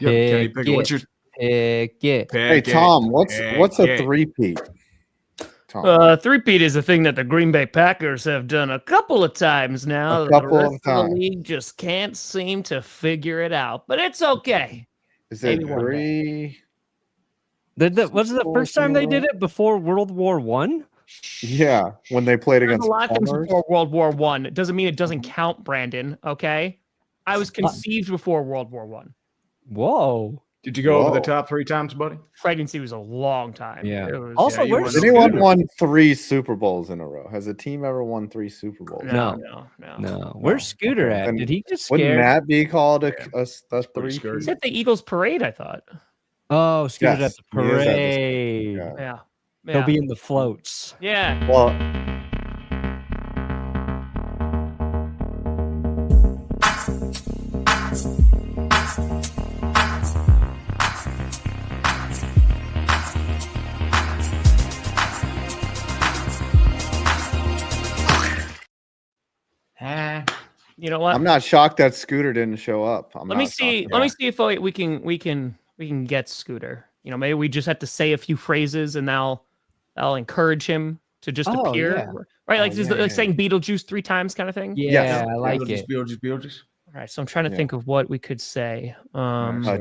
Pick it. What's your pick it? Hey Tom, what's a three-peat? Three-peat is a thing that the Green Bay Packers have done a couple of times now. The rest of the league just can't seem to figure it out, but it's okay. Is it three? Was it the first time they did it before World War I? Yeah, when they played against a lot of things before World War I. It doesn't mean it doesn't count, Brandon. Okay, I was conceived before World War I. Whoa. Did you go over the top 3 times, buddy? Pregnancy was a long time. Yeah. Also, has anyone won 3 Super Bowls in a row? Has a team ever won 3 Super Bowls? No. Where's Scooter at? Did he just scare? Wouldn't that be called a 3? He's at the Eagles parade, I thought. Oh, Scooter's at the parade. Yeah. He'll be in the floats. Yeah. Well, you know what? I'm not shocked that Scooter didn't show up. Let me see if we can get Scooter. You know, maybe we just have to say a few phrases and I'll encourage him to just appear. Yeah. Right? Like saying Beetlejuice 3 times kind of thing. Yeah, I like it. Beetlejuice. All right, so I'm trying to think of what we could say.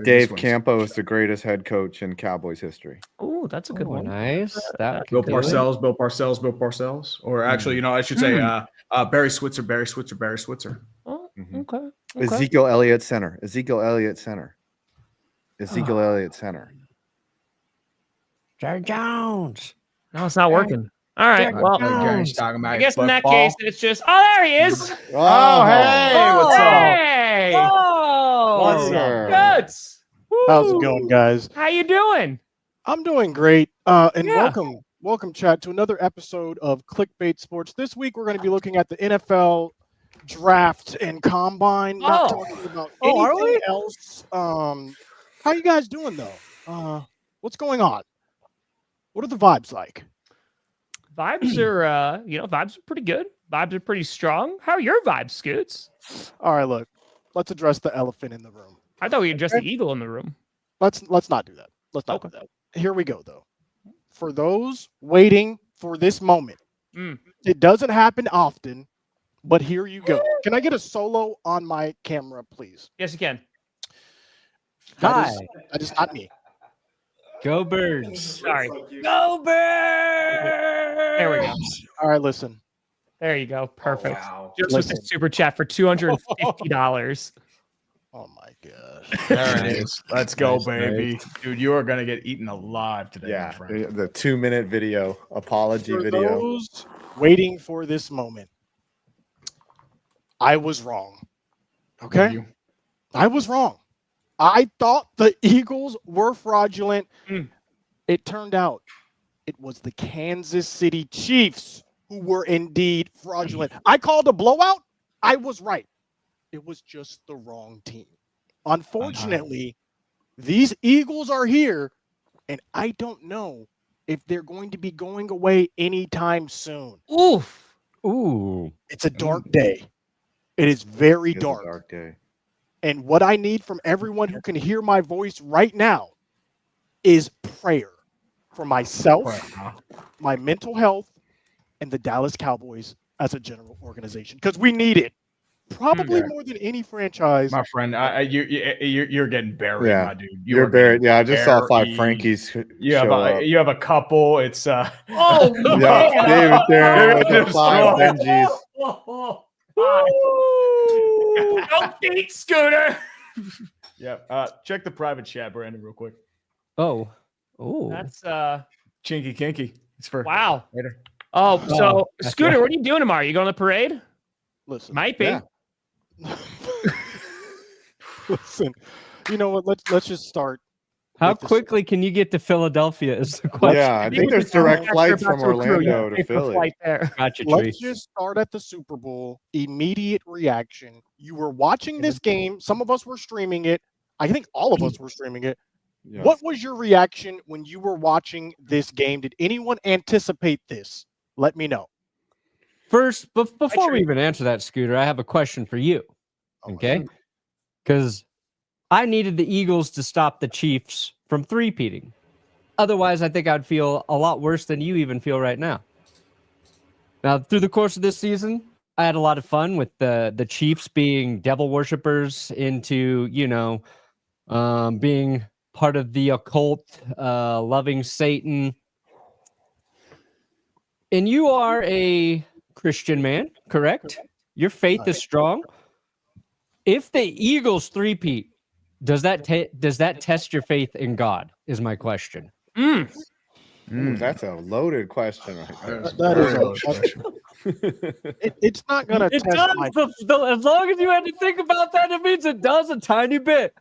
Dave Campo is the greatest head coach in Cowboys history. Oh, that's a good one. Nice. Bill Parcells. Or actually, I should say Barry Switzer. Oh, okay. Ezekiel Elliott center. Jerry Jones. No, it's not working. All right. Well, I guess in that case, it's just. Oh, there he is. Oh, hey, what's up? Hey. What's up? How's it going, guys? How you doing? I'm doing great. Welcome, chat, to another episode of Clickbait Sports. This week, we're going to be looking at the NFL draft and combine. Not talking about anything else. How you guys doing though? What's going on? What are the vibes like? Vibes are, vibes are pretty good. Vibes are pretty strong. How are your vibes, Scoots? All right, look, let's address the elephant in the room. I thought we addressed the eagle in the room. Let's not do that. Let's not do that. Here we go, though. For those waiting for this moment, it doesn't happen often, but here you go. Can I get a solo on my camera, please? Yes, you can. That is not me. Go Birds. Sorry. Go Birds. There we go. All right, listen. There you go. Perfect. Wow. Just with a super chat for $250. Oh my gosh. There it is. Let's go, baby. Dude, you are going to get eaten alive today. Yeah. The 2-minute video, apology video. Those waiting for this moment, I was wrong. Okay? I was wrong. I thought the Eagles were fraudulent. It turned out it was the Kansas City Chiefs who were indeed fraudulent. I called a blowout. I was right. It was just the wrong team. Unfortunately, these Eagles are here, and I don't know if they're going to be going away anytime soon. Oof. Ooh. It's a dark day. It is very dark. It's a dark day. And what I need from everyone who can hear my voice right now is prayer for myself, my mental health, and the Dallas Cowboys as a general organization, because we need it. Probably more than any franchise. My friend, you're getting buried, my dude. You're buried. Yeah, I just saw 5 Frankies. You have a couple. It's David there with the 5 Benjis. Don't beat Scooter. Yeah. Check the private chat, Brandon, real quick. Oh. That's Chinky Kinky. It's for later. Oh, so Scooter, what are you doing tomorrow? You going to the parade? Listen. Might be. Yeah. Listen. You know what? Let's just start. How quickly can you get to Philadelphia is the question. Yeah, I think there's direct flights from Orlando to Philly. Let's just start at the Super Bowl. Immediate reaction. You were watching this game. Some of us were streaming it. I think all of us were streaming it. Yes. What was your reaction when you were watching this game? Did anyone anticipate this? Let me know. First, before we even answer that, Scooter, I have a question for you. Okay? Because I needed the Eagles to stop the Chiefs from three-peating. Otherwise, I think I'd feel a lot worse than you even feel right now. Now, through the course of this season, I had a lot of fun with the Chiefs being devil worshippers into, being part of the occult, loving Satan. And you are a Christian man, correct? Your faith is strong. If the Eagles three-peat, does that test your faith in God? Is my question. Ooh, that's a loaded question. It's not going to It test does. my. As long as you had to think about that, it means it does a tiny bit.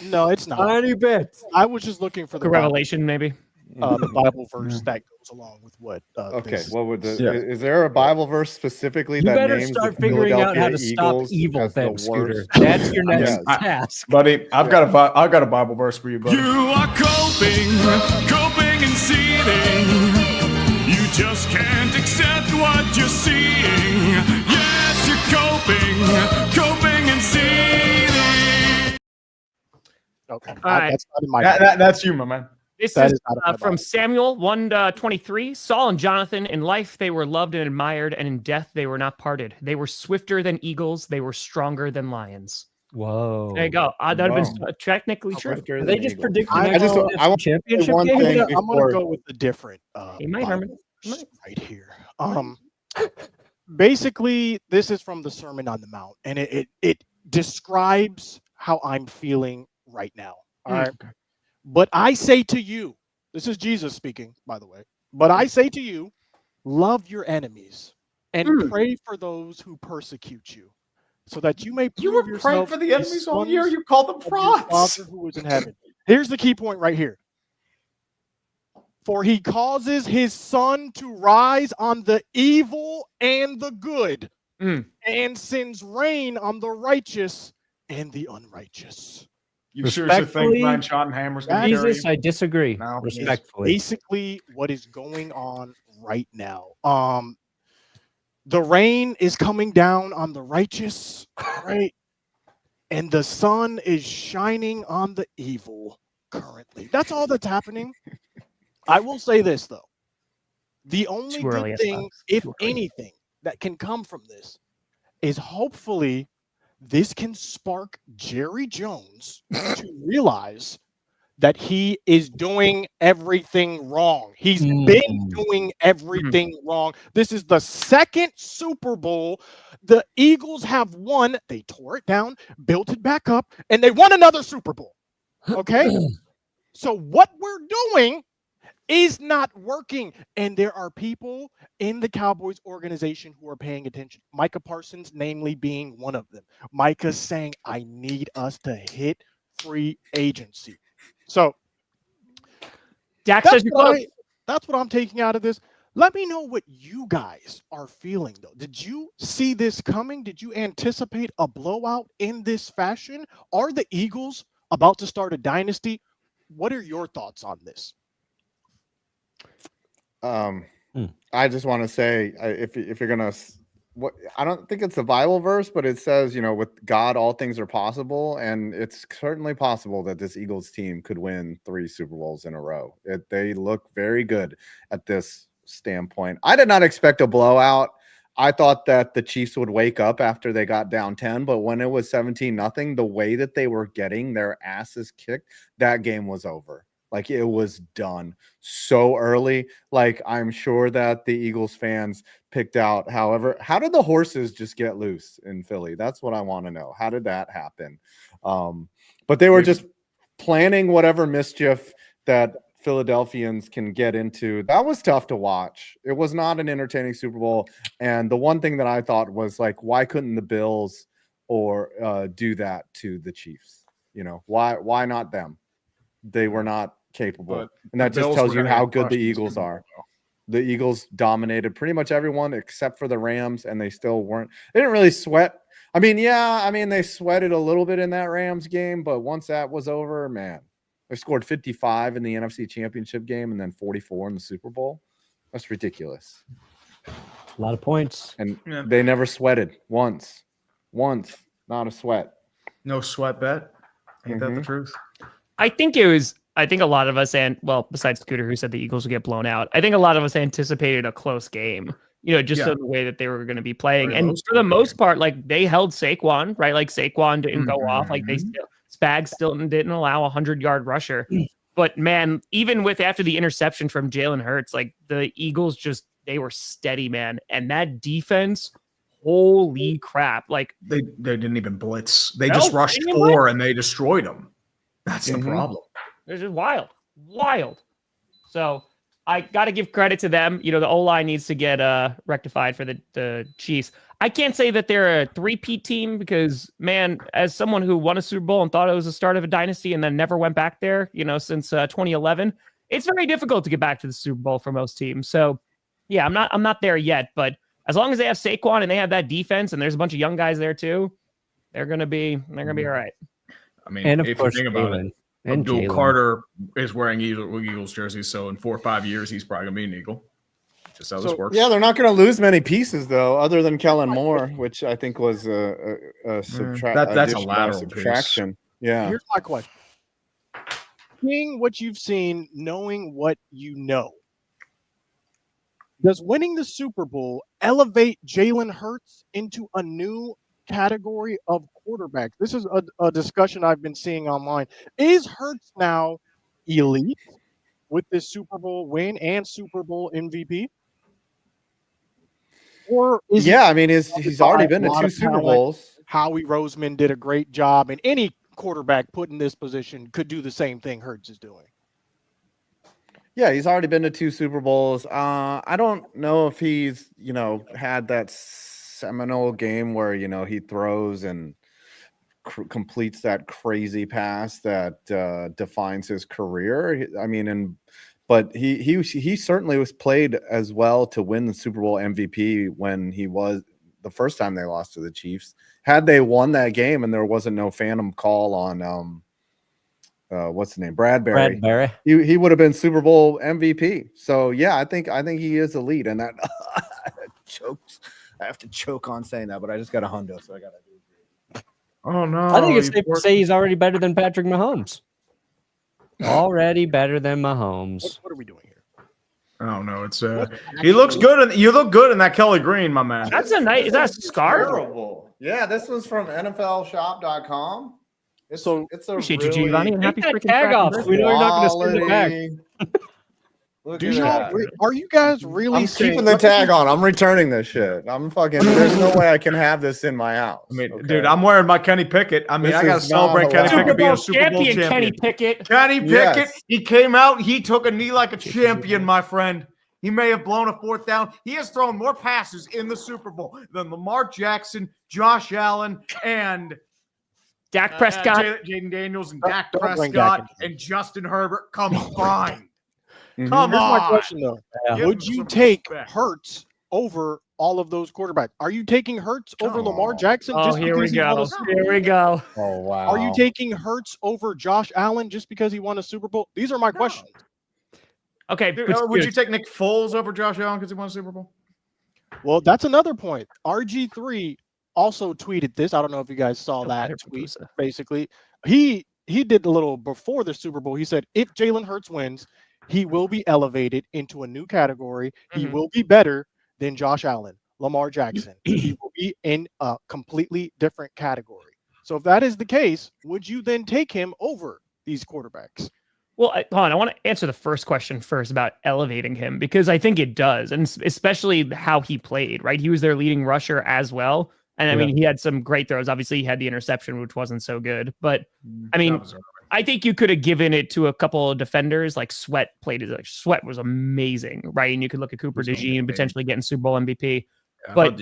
No, it's not. Tiny bit. I was just looking for the Revelation, maybe. the Bible verse that goes along with what. Okay, what would is there a Bible verse specifically You that better names start the figuring out how to Philadelphia stop Eagles evil as the then, Scooter. worst? That's your next Yes. task. Buddy, I've got a Bible verse for you, buddy. You are coping and seething. You just can't accept what you're seeing. Yes, you're coping and seething. Okay, All right. that's not in my. That's you, my man. This That is is not in my from Bible. Samuel 1:23. Saul and Jonathan, in life they were loved and admired, and in death they were not parted. They were swifter than eagles. They were stronger than lions. Whoa. There you go. That would have been technically true. Swifter Are than they just Eagles. predicting I next want championship one game? thing. I'm gonna before- go with the different. He might, Herman. Bible verse right here. Basically, this is from the Sermon on the Mount, and it describes how I'm feeling right now. All right. But I say to you, this is Jesus speaking, by the way. But I say to you, love your enemies and pray for those who persecute you, so that you may prove You were praying yourself for the to be enemies all year. sons You called them of your prods. Father who is in heaven. Here's the key point right here. For he causes his sun to rise on the evil and the good, and sends rain on the righteous and the unrighteous. You seriously think Respectfully, Ryan Schottenheimer's going to carry Jesus, you? I disagree. No. Respectfully. Basically what is going on right now. The rain is coming down on the righteous, right? And the sun is shining on the evil currently. That's all that's happening. I will say this though. The only Too early, good I thing, suppose. if Too early. anything, that can come from this is hopefully this can spark Jerry Jones to realize that he is doing everything wrong. He's been doing everything wrong. This is the second Super Bowl the Eagles have won. They tore it down, built it back up, and they won another Super Bowl. Okay? So what we're doing is not working. And there are people in the Cowboys organization who are paying attention. Micah Parsons, namely, being one of them. Micah's saying, I need us to hit free agency. So Dak that's says you're what, close. that's what I'm taking out of this. Let me know what you guys are feeling, though. Did you see this coming? Did you anticipate a blowout in this fashion? Are the Eagles about to start a dynasty? What are your thoughts on this? I just want to say, if you're gonna, I don't think it's a Bible verse, but it says, with God all things are possible, and it's certainly possible that this Eagles team could win 3 Super Bowls in a row. They look very good at this standpoint. I did not expect a blowout. I thought that the Chiefs would wake up after they got down 10, but when it was 17-0, the way that they were getting their asses kicked, that game was over. Like, it was done so early. Like, I'm sure that the Eagles fans picked out, how did the horses just get loose in Philly? That's what I want to know. How did that happen? But they were just planning whatever mischief that Philadelphians can get into. That was tough to watch. It was not an entertaining Super Bowl. And the one thing that I thought was, like, why couldn't the Bills do that to the Chiefs? Why not them? They were not capable. But and that the just Bills tells were you gonna how get good the crushed in Eagles Super are. Bowl. The Eagles dominated pretty much everyone except for the Rams, and they still weren't. They didn't really sweat. They sweated a little bit in that Rams game, but once that was over, man, they scored 55 in the NFC Championship game and then 44 in the Super Bowl. That's ridiculous. A lot of points. And they never sweated once. Not a sweat. No sweat bet. Ain't that the truth? I think a lot of us, and well, besides Scooter, who said the Eagles would get blown out, I think a lot of us anticipated a close game, just the way that they were going to be playing. Very And low for the scoring most part, like they held Saquon, right? Like Saquon didn't go off. Like Spags still didn't allow a 100-yard rusher. But man, even with after the interception from Jalen Hurts, like the Eagles they were steady, man. And that defense, holy crap. Like They didn't even blitz. They No, just rushed they didn't 4 and they destroyed them. That's the problem. It's just wild. So I got to give credit to them. The O-line needs to get rectified for the Chiefs. I can't say that they're a three-peat team because, man, as someone who won a Super Bowl and thought it was the start of a dynasty and then never went back there, since 2011, it's very difficult to get back to the Super Bowl for most teams. So, yeah, I'm not there yet. But as long as they have Saquon and they have that defense and there's a bunch of young guys there too, they're gonna be all right. I mean, And of if course, you think about it, and Abdul Jalen. Carter is wearing Eagles jerseys, so in 4 or 5 years, he's probably gonna be an Eagle. Just how this works. Yeah, they're not going to lose many pieces though, other than Kellen Moore, which I think was a That's a lateral subtraction. piece. Yeah. Here's my question. Seeing what you've seen, knowing what you know, does winning the Super Bowl elevate Jalen Hurts into a new category of quarterback? This is a discussion I've been seeing online. Is Hurts now elite with this Super Bowl win and Super Bowl MVP? Or is I mean, he's already been to 2 Super Bowls. Howie Roseman did a great job, and any quarterback put in this position could do the same thing Hurts is doing. Yeah, he's already been to 2 Super Bowls. I don't know if he's, had that seminal game where, he throws and completes that crazy pass that defines his career. I mean, but he certainly was played as well to win the Super Bowl MVP when he was the first time they lost to the Chiefs. Had they won that game and there wasn't no phantom call on what's the name? Bradbury. He would have been Super Bowl MVP. So yeah, I think he is elite, and that chokes. I have to choke on saying that, but I just got a hundo, so I got to. Oh no! I think it's safe to say he's already better than Patrick Mahomes. Already better than Mahomes. What are we doing here? I don't know. It's he looks good, and you look good in that Kelly Green, my man. That's a nice. Is that a scarf? Terrible. Yeah, this was from NFLshop.com. It's a Appreciate really you, Giovanni, and happy Take that freaking tag off. birthday. We know you're not going to send it back. Look Do at y'all? that. Are you guys really? I'm keeping the tag on. I'm returning this shit. I'm fucking. There's no way I can have this in my house. I mean, okay? dude, I'm wearing my Kenny Pickett. I mean, This I got to is not celebrate Kenny allowed. Pickett being a Super Bowl champion. Kenny Pickett. Kenny Pickett, Yes. he came out, he took a knee like a champion, my friend. He may have blown a 4th down. He has thrown more passes in the Super Bowl than Lamar Jackson, Josh Allen, and Dak Prescott. Jaden Daniels, and Dak Don't bring Prescott, Dak into and Justin Herbert combined. Mhm. Come Here's my on. question though: Yeah. Give would him you some take respect. Hurts over all of those quarterbacks? Are you taking Hurts over Oh. Lamar Jackson? Oh, just here we because he won go. a Super Bowl? Here we go. Oh wow. Are you taking Hurts over Josh Allen just because he won a Super Bowl? These are my questions. Okay, Dude, but would you take Nick Foles over Josh Allen because he won a Super Bowl? Well, that's another point. RG3 also tweeted this. I don't know if you guys saw that tweet. Basically, he did a little before the Super Bowl. He said if Jalen Hurts wins, he will be elevated into a new category. He Mhm. will be better than Josh Allen, Lamar Jackson. He will be in a completely different category. So if that is the case, would you then take him over these quarterbacks? Well, hold on. I want to answer the first question first about elevating him because I think it does, and especially how he played. Right, he was their leading rusher as well, and I mean he had some great throws. Obviously, he had the interception, which wasn't so good, but I mean, I think you could have given it to a couple of defenders. Like Sweat played it. Like Sweat was amazing, right? And you could look at Cooper DeJean potentially getting Super Bowl MVP. But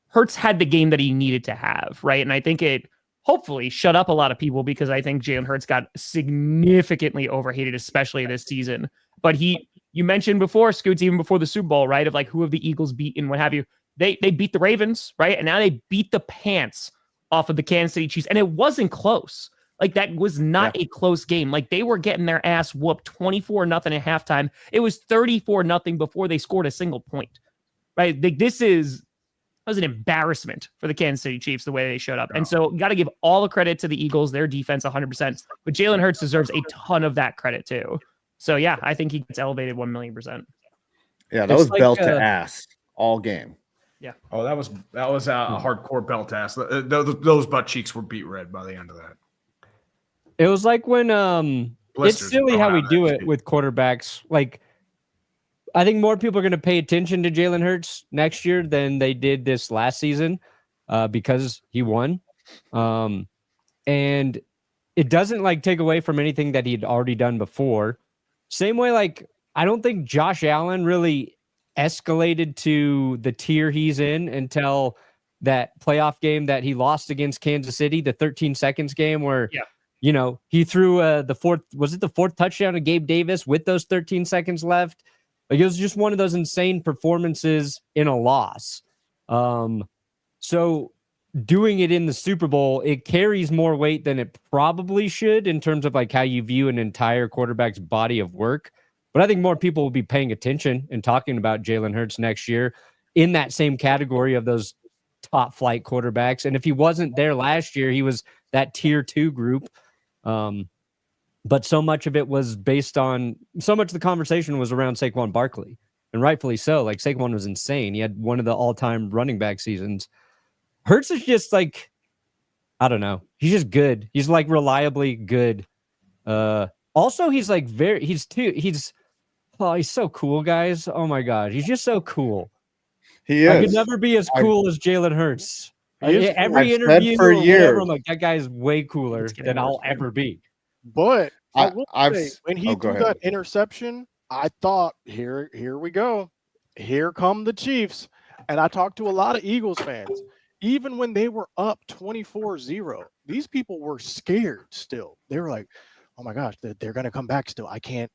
Hurts had the game that he needed to have, right? And I think it hopefully shut up a lot of people because I think Jalen Hurts got significantly overhated, especially this season. But you mentioned before, Scoots, even before the Super Bowl, right? Of like who have the Eagles beaten, what have you. They beat the Ravens, right? And now they beat the pants off of the Kansas City Chiefs. And it wasn't close. Like that was not a close game. Like they were getting their ass whooped 24-0 at halftime. It was 34-0 before they scored a single point, right? Like this is was an embarrassment for the Kansas City Chiefs the way they showed up. And so got to give all the credit to the Eagles, their defense 100%. But Jalen Hurts deserves a ton of that credit too. So yeah, I think he gets elevated 1,000,000%. Yeah, that was like, belt to ass all game. Yeah. Oh, that was a hardcore belt to ass. Those butt cheeks were beat red by the end of that. It was like when it's silly how we do it with quarterbacks. Like, I think more people are going to pay attention to Jalen Hurts next year than they did this last season because he won. And it doesn't like take away from anything that he'd already done before. Same way, like, I don't think Josh Allen really escalated to the tier he's in until that playoff game that he lost against Kansas City, the 13 seconds game where, you know, he threw the fourth touchdown to Gabe Davis with those 13 seconds left. Like, it was just one of those insane performances in a loss. So doing it in the Super Bowl, it carries more weight than it probably should in terms of like how you view an entire quarterback's body of work. But I think more people will be paying attention and talking about Jalen Hurts next year in that same category of those top flight quarterbacks. And if he wasn't there last year, he was that tier 2 group. But so much of it was based on, so much of the conversation was around Saquon Barkley, and rightfully so. Like, Saquon was insane. He had one of the all-time running back seasons. Hurts is just like, I don't know. He's just good. He's like reliably good. Also, he's like he's so cool, guys. Oh my God. He's just so cool. He is. I could never be as cool as Jalen Hurts. Every I've interview for or years. whatever, I'm like, that guy's way cooler than I'll ever be. But I will I've say, when he threw that interception, I thought, here we go. Here come the Chiefs. And I talked to a lot of Eagles fans. Even when they were up 24-0, these people were scared still. They were like, oh my gosh, they're going to come back still. I can't.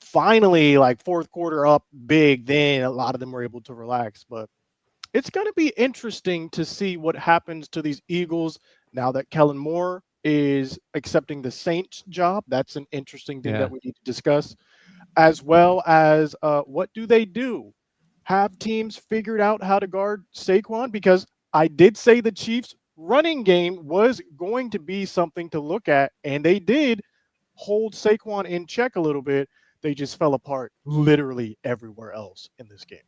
Finally, like fourth quarter up big, then a lot of them were able to relax. But it's going to be interesting to see what happens to these Eagles now that Kellen Moore is accepting the Saints job. That's an interesting thing that we need to discuss, as well as what do they do? Have teams figured out how to guard Saquon? Because I did say the Chiefs running game was going to be something to look at, and they did hold Saquon in check a little bit. They just fell apart literally everywhere else in this game.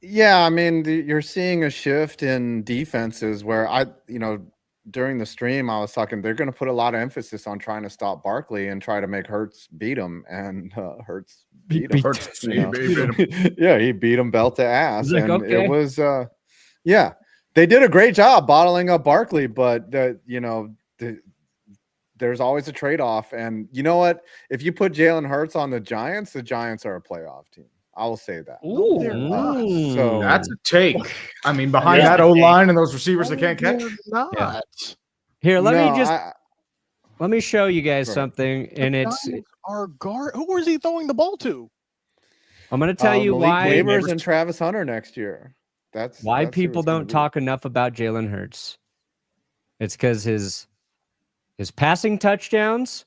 Yeah, I mean, you're seeing a shift in defenses where during the stream, I was talking, they're going to put a lot of emphasis on trying to stop Barkley and try to make Hurts beat him. And Hurts beat him. Yeah, he beat him belt to ass. Like, and okay. It was, they did a great job bottling up Barkley, but, there's always a trade-off. And you know what? If you put Jalen Hurts on the Giants are a playoff team. I will say that. Ooh. So that's a take. I mean, behind that O-line and those receivers that can't catch. Not. Here, let me show you guys something. And it's our guard. Who was he throwing the ball to? I'm going to tell you Malik why. Neighbors and Travis Hunter next year. That's why who people it's gonna don't be. talk enough about Jalen Hurts. It's because his passing touchdowns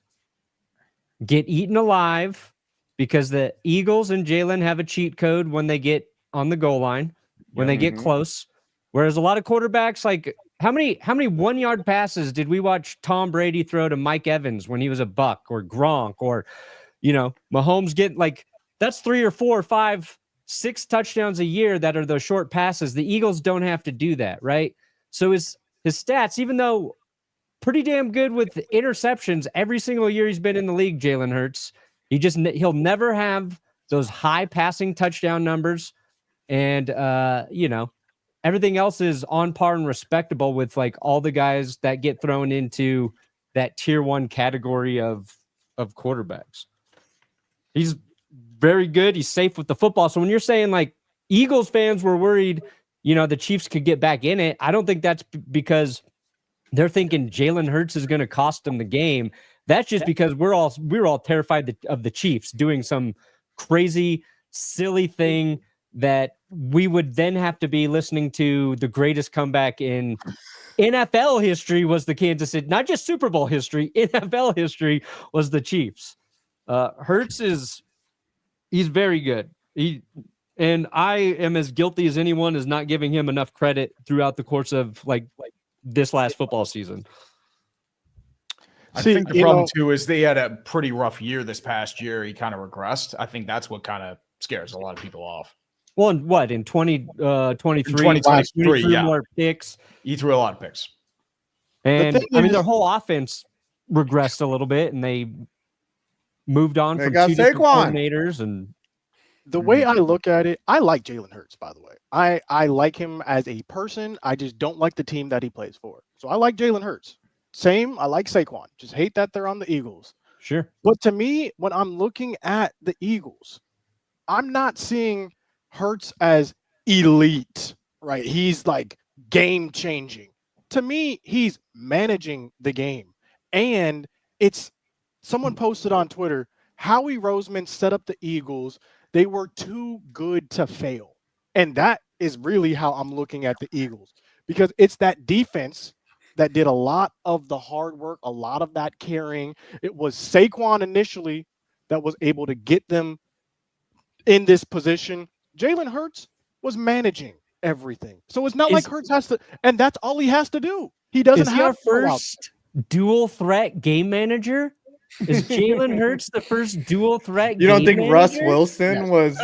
get eaten alive because the Eagles and Jalen have a cheat code when they get on the goal line, when they get close. Whereas a lot of quarterbacks, like how many 1-yard passes did we watch Tom Brady throw to Mike Evans when he was a Buck, or Gronk, or Mahomes get like, that's 3 or 4 or 5, 6 touchdowns a year that are those short passes. The Eagles don't have to do that, right? So his stats, even though pretty damn good with interceptions every single year he's been in the league, Jalen Hurts, he'll never have those high passing touchdown numbers. And, everything else is on par and respectable with like all the guys that get thrown into that tier 1 category of quarterbacks. He's very good. He's safe with the football. So when you're saying like Eagles fans were worried, the Chiefs could get back in it, I don't think that's because they're thinking Jalen Hurts is going to cost them the game. That's just because we're all terrified of the Chiefs doing some crazy, silly thing that we would then have to be listening to. The greatest comeback in NFL history was the Kansas City, not just Super Bowl history, NFL history was the Chiefs. Hurts he's very good. And I am as guilty as anyone as not giving him enough credit throughout the course of like this last football season. I think the problem too is they had a pretty rough year this past year. He kind of regressed. I think that's what kind of scares a lot of people off. Well, in what, in 2023? 2023, yeah. More picks. He threw a lot of picks. And I mean, their whole offense regressed a little bit, and they moved on from two different coordinators. And the way I look at it, I like Jalen Hurts, by the way. I like him as a person. I just don't like the team that he plays for. So I like Jalen Hurts. Same, I like Saquon. Just hate that they're on the Eagles. Sure. But to me, when I'm looking at the Eagles, I'm not seeing Hurts as elite, right? He's like game changing. To me, he's managing the game. And it's someone posted on Twitter, Howie Roseman set up the Eagles. They were too good to fail. And that is really how I'm looking at the Eagles, because it's that defense that did a lot of the hard work, a lot of that carrying. It was Saquon initially that was able to get them in this position. Jalen Hurts was managing everything. So it's not like Hurts has to, and that's all he has to do. He doesn't have our first dual threat game manager. Is Jalen Hurts the first dual threat? You don't think manager? Russ Wilson was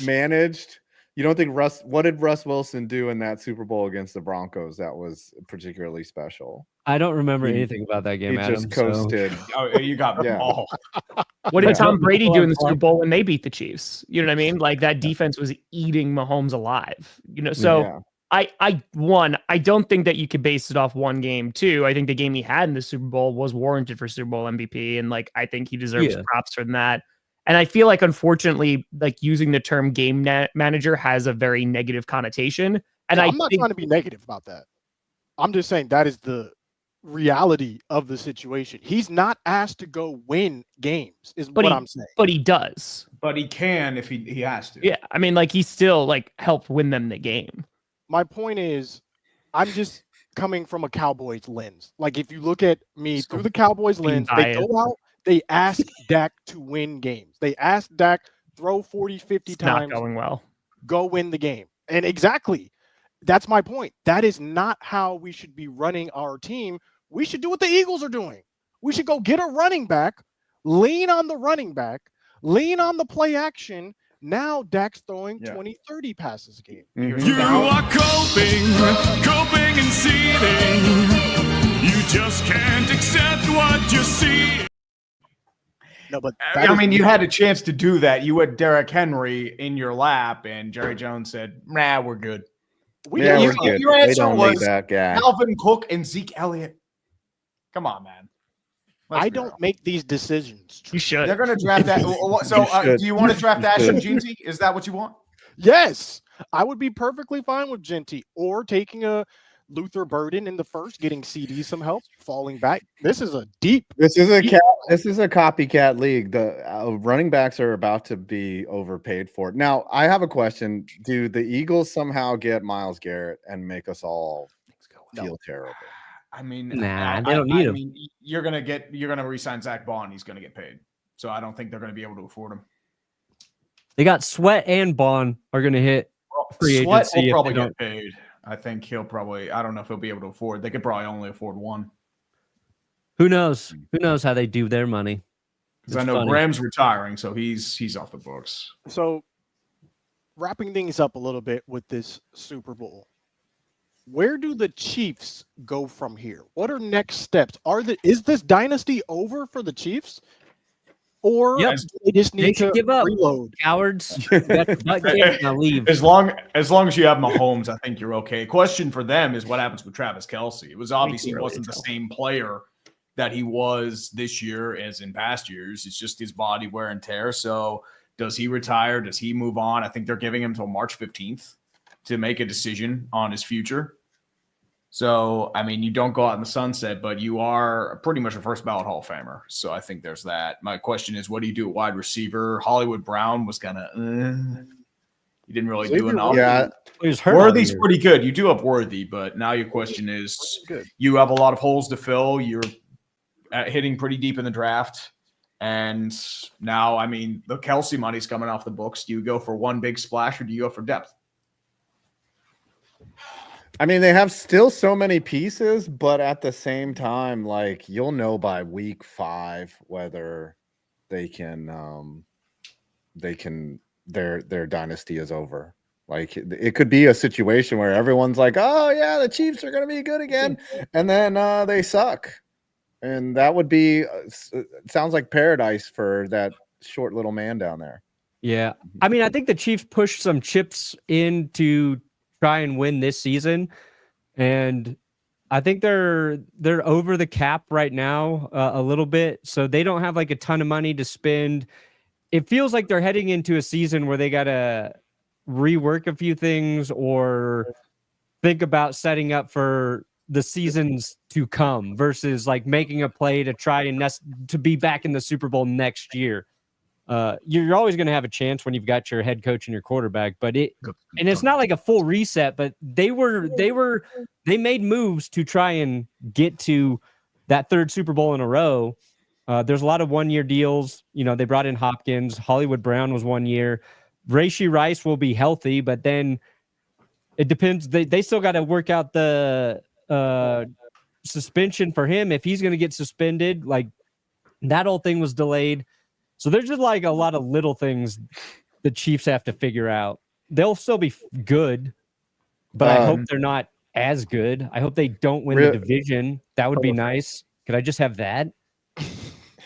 managed? You don't think what did Russ Wilson do in that Super Bowl against the Broncos that was particularly special? I don't remember anything about that game. He Adam, just coasted. Oh, you got me. Oh. What did Tom Brady do in the Super Bowl when they beat the Chiefs? You know what I mean? Like that defense was eating Mahomes alive. You know, so I don't think that you could base it off one game. Two, I think the game he had in the Super Bowl was warranted for Super Bowl MVP, and like I think he deserves props for that. And I feel like, unfortunately, like using the term game manager has a very negative connotation. And I'm not trying to be negative about that. I'm just saying that is the reality of the situation. He's not asked to go win games, what I'm saying. But he does. But he can if he has to. Yeah, I mean, like he still like helped win them the game. My point is, I'm just coming from a Cowboys lens. Like if you look at me through the Cowboys lens, they go out. They ask Dak to win games. They ask Dak, throw 40, 50 times. Not going well. Go win the game. And exactly, that's my point. That is not how we should be running our team. We should do what the Eagles are doing. We should go get a running back, lean on the running back, lean on the play action. Now Dak's throwing 20, 30 passes a game. You are coping and seething. You just can't accept what you see. No, but I mean, you had a chance to do that. You had Derrick Henry in your lap, and Jerry Jones said, "Nah, we're good." We're good. Your answer was that guy. Alvin Cook and Zeke Elliott. Come on, man. I don't make these decisions. You should. They're going to draft that. So, do you want to draft Ashton Jeanty? Is that what you want? Yes, I would be perfectly fine with Jeanty or taking a Luther Burden in the first, getting CD some help, falling back. This is a copycat league. The running backs are about to be overpaid for it. Now, I have a question. Do the Eagles somehow get Myles Garrett and make us all feel terrible? I mean, they don't need him. I mean, you're gonna re-sign Zach Bond. He's gonna get paid. So I don't think they're gonna be able to afford him. They got Sweat and Bond are going to hit free Sweat agency. will probably get paid. I think he'll probably. I don't know if he'll be able to afford. They could probably only afford one. Who knows? Who knows how they do their money? Because I know Graham's retiring, so he's off the books. So, wrapping things up a little bit with this Super Bowl, where do the Chiefs go from here? What are next steps? Is this dynasty over for the Chiefs? Or they just need to give up. Reload? Cowards. Leave. As long as you have Mahomes, I think you're okay. Question for them is what happens with Travis Kelce. It was obviously he wasn't the same player that he was this year as in past years. It's just his body wear and tear. So does he retire? Does he move on? I think they're giving him until March 15th to make a decision on his future. So, I mean, you don't go out in the sunset, but you are pretty much a first ballot Hall of Famer. So I think there's that. My question is, what do you do at wide receiver? Hollywood Brown was kind of, he didn't really do enough. Yeah. Worthy's pretty good. You do have Worthy, but now your question is, you have a lot of holes to fill. You're hitting pretty deep in the draft. And now, I mean, the Kelce money's coming off the books. Do you go for one big splash or do you go for depth? I mean, they have still so many pieces, but at the same time, like you'll know by week 5 whether they can their dynasty is over. Like it could be a situation where everyone's like, "Oh yeah, the Chiefs are going to be good again," and then they suck, and that would be it sounds like paradise for that short little man down there. Yeah, I mean, I think the Chiefs pushed some chips in to try and win this season, and I think they're over the cap right now a little bit, so they don't have like a ton of money to spend. It feels like they're heading into a season where they gotta rework a few things or think about setting up for the seasons to come versus like making a play to try and to be back in the Super Bowl next year. You're always going to have a chance when you've got your head coach and your quarterback, but it's not like a full reset, but they made moves to try and get to that 3rd Super Bowl in a row. There's a lot of 1-year deals. You know, they brought in Hopkins. Hollywood Brown was 1 year. Rashee Rice will be healthy, but then it depends. They still got to work out the suspension for him. If he's going to get suspended, like that whole thing was delayed. So there's just like a lot of little things the Chiefs have to figure out. They'll still be good, but I hope they're not as good. I hope they don't win the division. That would be nice. Could I just have that?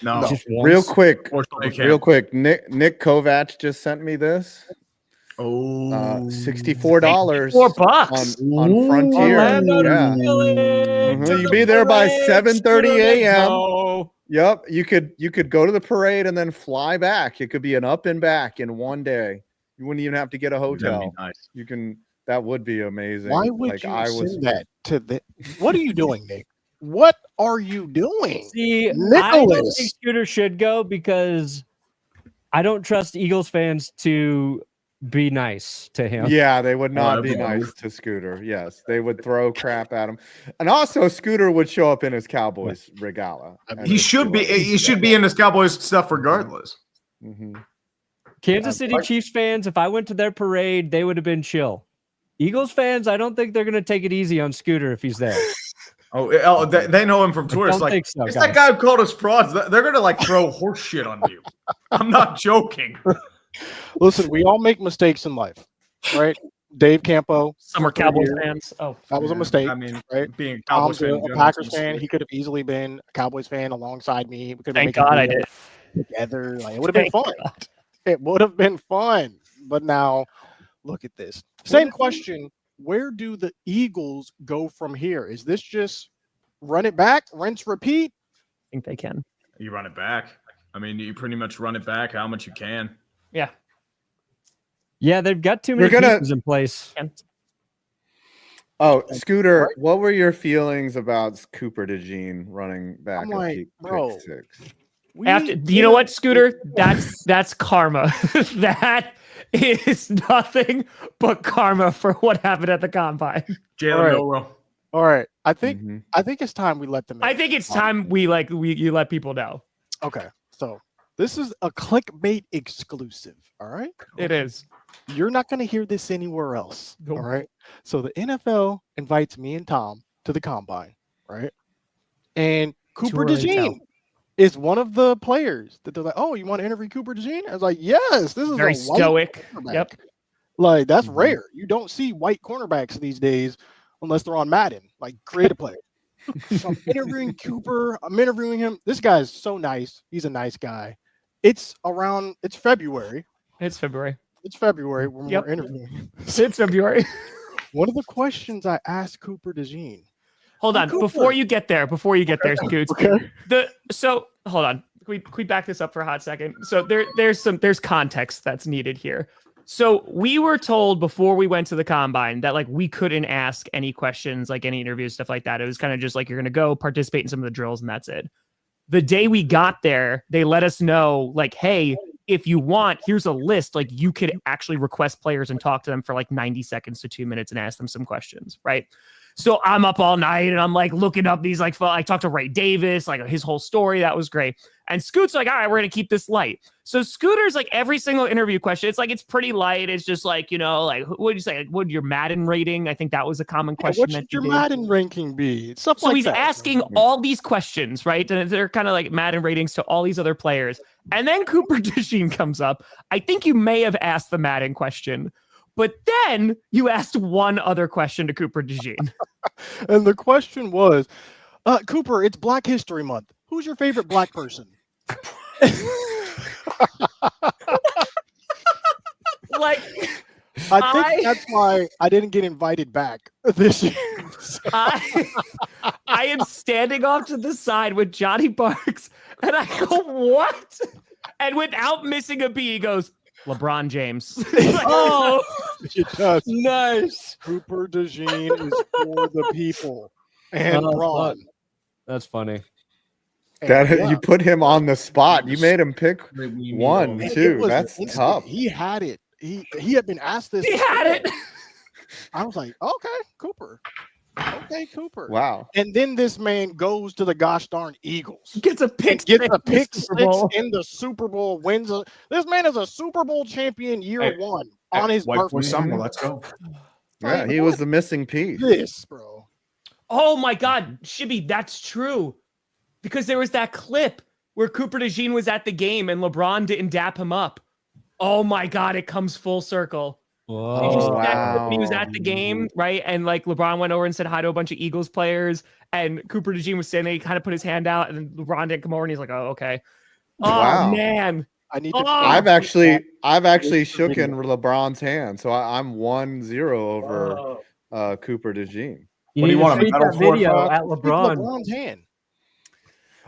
No. Real quick. Nick Kovac just sent me this. Oh, $64 $4 on Frontier. You be there by 7:30 a.m. Yep, you could go to the parade and then fly back. It could be an up and back in one day. You wouldn't even have to get a hotel. Nice. You can. That would be amazing. Why would you send that to the? What are you doing, Nick? What are you doing? See, Nicholas. I don't think Scooter should go because I don't trust Eagles fans to be nice to him. Yeah, they would not be nice to Scooter. Yes, they would throw crap at him. And also, Scooter would show up in his Cowboys regala. He should be in his Cowboys stuff regardless. Mm-hmm. Kansas City Chiefs fans, if I went to their parade, they would have been chill. Eagles fans, I don't think they're going to take it easy on Scooter if he's there. They know him from Twitter. It's like, it's that guy who called us frauds. They're going to like throw horse shit on you. I'm not joking. Listen, we all make mistakes in life, right? Dave Campo. Some are Cowboys fans. Oh, that was a mistake. I mean, right? Being a Cowboys fan, a Packers fan, he could have easily been a Cowboys fan alongside me. We could thank God I did. Together. Like, it would have been fun. It would have been fun. But now, look at this. Same question. Where do the Eagles go from here? Is this just run it back, rinse, repeat? I think they can. You run it back. I mean, you pretty much run it back how much you can. Yeah. Yeah, they've got too many pieces in place. Oh, Scooter, what were your feelings about Cooper DeJean running back? I'm like, bro. You know what, Scooter? That's karma. That is nothing but karma for what happened at the combine. Jalen, all right. I think it's time we let them. I think it's time you let people know. Okay, so this is a clickbait exclusive. All right, it is. You're not going to hear this anywhere else. All right. So the NFL invites me and Tom to the combine, right? And Cooper DeJean is one of the players that they're like, "Oh, you want to interview Cooper DeJean?" I was like, "Yes, this is very stoic." Yep. Like that's rare. You don't see white cornerbacks these days unless they're on Madden, like create a player. So I'm interviewing Cooper. I'm interviewing him. This guy is so nice. He's a nice guy. It's February. It's February. It's February when we're interviewing him. It's February. One of the questions I asked Cooper DeJean. Hold on, before you get there, Scoots. Okay. Hold on. Can we back this up for a hot second? So there's context that's needed here. So we were told before we went to the combine that like we couldn't ask any questions, like any interviews, stuff like that. It was kind of just like you're gonna go participate in some of the drills and that's it. The day we got there, they let us know, like, hey, if you want, here's a list. Like you could actually request players and talk to them for like 90 seconds to 2 minutes and ask them some questions, right? So I'm up all night and I'm like looking up these like I talked to Ray Davis, like his whole story. That was great. And Scoot's like, all right, we're going to keep this light. So Scooter's like every single interview question. It's like, it's pretty light. It's just like, like, what would you say? Like, what your Madden rating? I think that was a common question. What should your Madden ranking be? Stuff so like he's that. asking all these questions, right? And they're kind of like Madden ratings to all these other players. And then Cooper DeJean comes up. I think you may have asked the Madden question, but then you asked one other question to Cooper DeJean. And the question was, Cooper, it's Black History Month. Who's your favorite Black person? Like, I think that's why I didn't get invited back this year. I am standing off to the side with Johnny Parks, and I go, what? And without missing a beat, he goes, LeBron James. Like, oh, nice. Cooper DeJean is for the people. And Braun. That's funny. You put him on the spot. You made him pick one, two. That's tough. He had it. He had been asked this. He had it. I was like, okay, Cooper. Okay, Cooper. Wow. And then this man goes to the gosh darn Eagles. Gets a pick six in the Super Bowl. This man is a Super Bowl champion year one on his birthday. Summer, let's go. Yeah, he was the missing piece. This, bro. Oh my God, Shibby, that's true. Because there was that clip where Cooper DeJean was at the game and LeBron didn't dap him up. Oh my God, it comes full circle. Whoa. Did you see that clip when he was at the game, right? And like LeBron went over and said hi to a bunch of Eagles players, and Cooper DeJean was standing there, he kind of put his hand out, and then LeBron didn't come over, and he's like, "Oh, okay." Oh man, I've actually shooken LeBron's hand, so I'm 1-0 over Cooper DeJean. What do you want to that video at LeBron's hand?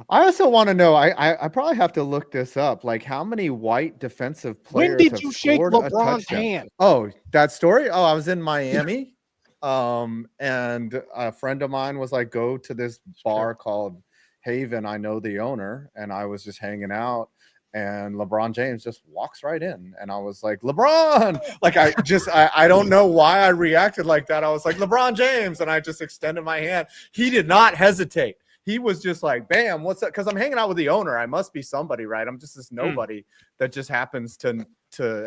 I also want to know. I probably have to look this up. Like, how many white defensive players? When did you shake LeBron's hand? Oh, that story. Oh, I was in Miami, and a friend of mine was like, "Go to this bar called Haven. I know the owner," and I was just hanging out, and LeBron James just walks right in, and I was like, "LeBron!" Like, I don't know why I reacted like that. I was like, "LeBron James," and I just extended my hand. He did not hesitate. He was just like, bam, what's up? Because I'm hanging out with the owner. I must be somebody, right? I'm just this nobody that just happens to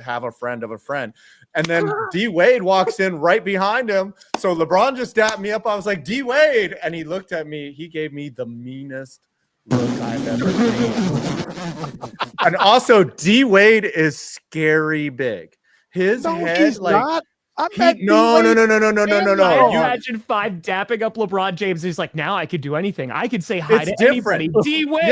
have a friend of a friend. And then D Wade walks in right behind him. So LeBron just dapped me up. I was like, D Wade. And he looked at me. He gave me the meanest look I've ever seen. And also, D Wade is scary big. His head, like. Not. No. I imagine Five dapping up LeBron James. He's like, now I could do anything. I could say hi to anybody. D Wade.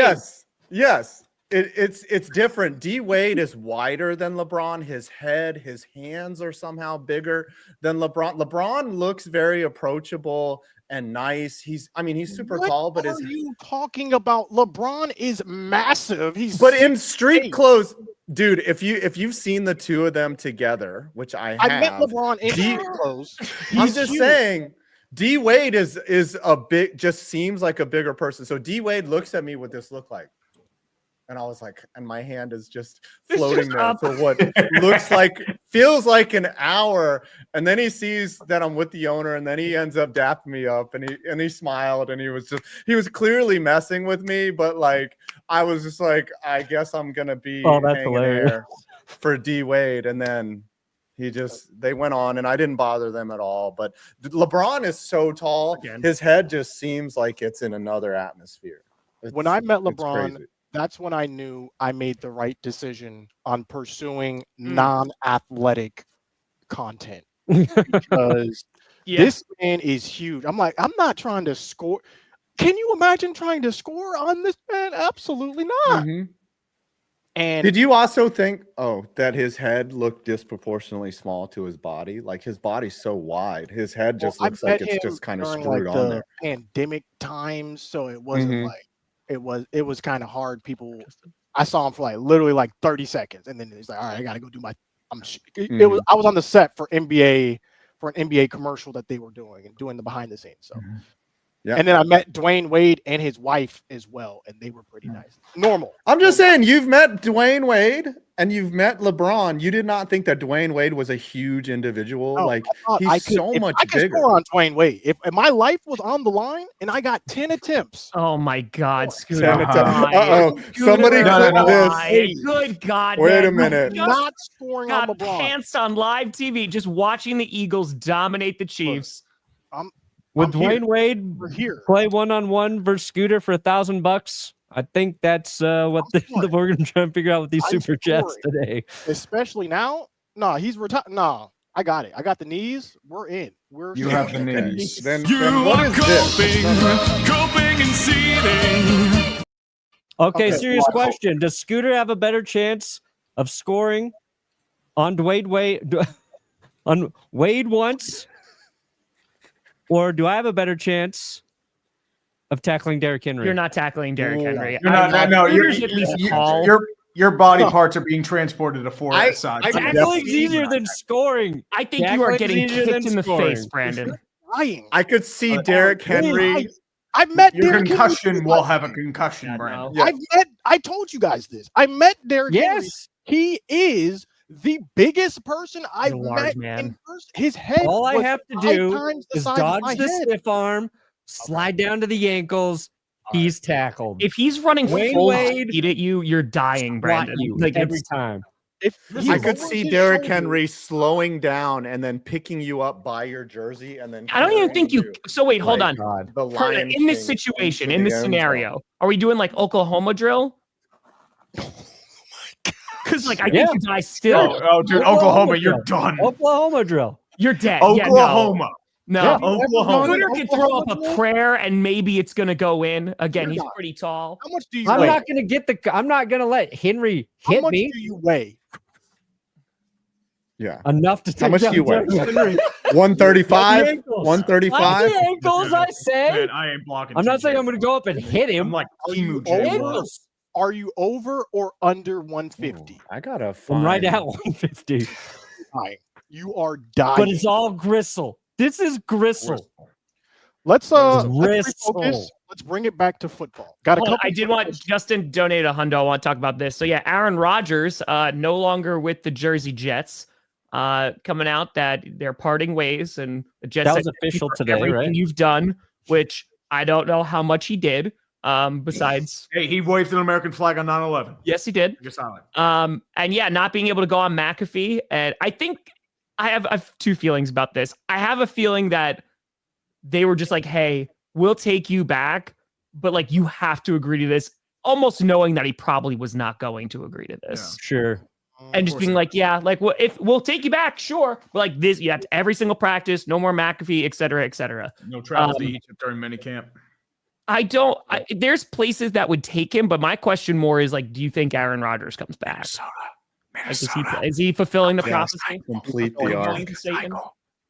Yes. It's different. D Wade is wider than LeBron. His head, his hands are somehow bigger than LeBron. LeBron looks very approachable and nice. He's super tall, but what are you talking about? LeBron is massive. But in street clothes. Dude, if you've seen the two of them together, which I met LeBron in street clothes. I'm just saying, D Wade is a big, just seems like a bigger person. So D Wade looks at me with this look like, and I was like, and my hand is just floating there for what feels like an hour. And then he sees that I'm with the owner, and then he ends up dapping me up, and he smiled, and he was clearly messing with me, but like I was just like, I guess I'm gonna be hanging there for D Wade, and then they went on, and I didn't bother them at all. But LeBron is so tall, his head just seems like it's in another atmosphere. When I met LeBron, that's when I knew I made the right decision on pursuing non-athletic content, because this man is huge. I'm like, I'm not trying to score. Can you imagine trying to score on this man? Absolutely not. Mm-hmm. And did you also think, that his head looked disproportionately small to his body? Like, his body's so wide, his head just looks like it's just kind of screwed on there. Pandemic times, so it wasn't like it was kind of hard. I saw him for literally 30 seconds, and then he's like, all right, I gotta go do my. I was on the set for an NBA commercial that they were doing the behind the scenes. So Yeah. And then I met Dwayne Wade and his wife as well, and they were pretty nice. Normal. I'm just saying, you've met Dwayne Wade and you've met LeBron. You did not think that Dwayne Wade was a huge individual. No, like I he's so much I could bigger. score on Dwayne Wade. If my life was on the line and I got 10 attempts. Oh my God, Scooter. Uh-oh. Somebody Scooter, clip this. why? Good God. Wait man. a minute. You Not scoring on got LeBron. pantsed on live TV just watching the Eagles dominate the Chiefs. Would I'm here. Dwayne Wade We're here. play 1-on-1 versus Scooter for $1,000? I think that's what we're going to try and figure out with these I'm super chats scoring. today. Especially now. No, he's retired. No, I got it. I got the knees. We're in. You have the knees. Then You what are is this? coping and seething. Okay, Okay, serious well, question. Does Scooter have a better chance of scoring on on Wade once? Or do I have a better chance of tackling Derrick Henry? You're not tackling Derrick Henry. You're not. No, Scooter's at least tall. Your body parts are being transported to four sides. Tackling's easier than scoring. I think you are Tackling's getting easier kicked than in the scoring. face, Brandon. Lying. I could see Derrick Henry. I met Your Derrick concussion Henry. will have a concussion, Brandon. Yeah. I told you guys this. I met Derrick Henry. Yes. He is the biggest person I've a large met man. in person. His head. All I was have to 5 do times the is size of dodge my the head. stiff arm, slide down to the ankles. He's tackled. If he's running Wayne full Wade speed at you, you're dying, Squat Brandon. you Like every it's, time. If I could over see his Derrick shoulder- Henry slowing down and then picking you up by your jersey and then. I don't even think you. So wait, hold on. God, the For- Lion in this King situation, into in the this end zone. scenario, are we doing like Oklahoma drill? Because like I think you die still. Oh, dude, Oklahoma, you're done. Oklahoma drill. You're dead. Oklahoma. No. Yeah. Oklahoma. Scooter can throw up a Oklahoma? prayer and maybe it's gonna go in. Again, You're he's not. pretty tall. How much do you I'm weigh? not gonna get I'm not gonna let Henry How hit much me do you weigh? Yeah. enough to take How much down do you weigh? Derrick Henry. 135, Like the ankles. 135. Like the ankles, I say. Man, I ain't blocking. I'm not TJ. saying I'm gonna go up and hit I'm him. like Are you Timu over? J. Ankles. Are you over or under 150? I gotta I'm find. right at 150. Dying. You are dying. But it's all gristle. This is gristle. Let's Gristle. refocus. Let's bring it back to football. Got a Hold on, couple. I did want Justin donated a hundo. I want to talk about this. So yeah, Aaron Rodgers, no longer with the Jersey Jets, coming out that they're parting ways, and the Jets That was said, "Thank you official for today, everything right?" you've done," which I don't know how much he did. Besides, Hey, he waved an American flag on 9/11. yes, he did. You're silent. And yeah, not being able to go on McAfee, and I think I have two feelings about this. I have a feeling that they were just like, "Hey, we'll take you back, but like you have to agree to this," almost knowing that he probably was not going to agree to this. Sure. And just being like, yeah, like, well, if we'll take you back, sure. But like this, you have to every single practice, no more McAfee, et cetera, et cetera. No travel to Egypt during minicamp. There's places that would take him, but my question more is like, do you think Aaron Rodgers comes back? Like, is he fulfilling the Yes. prophecy? Complete Or the going arc. to Satan?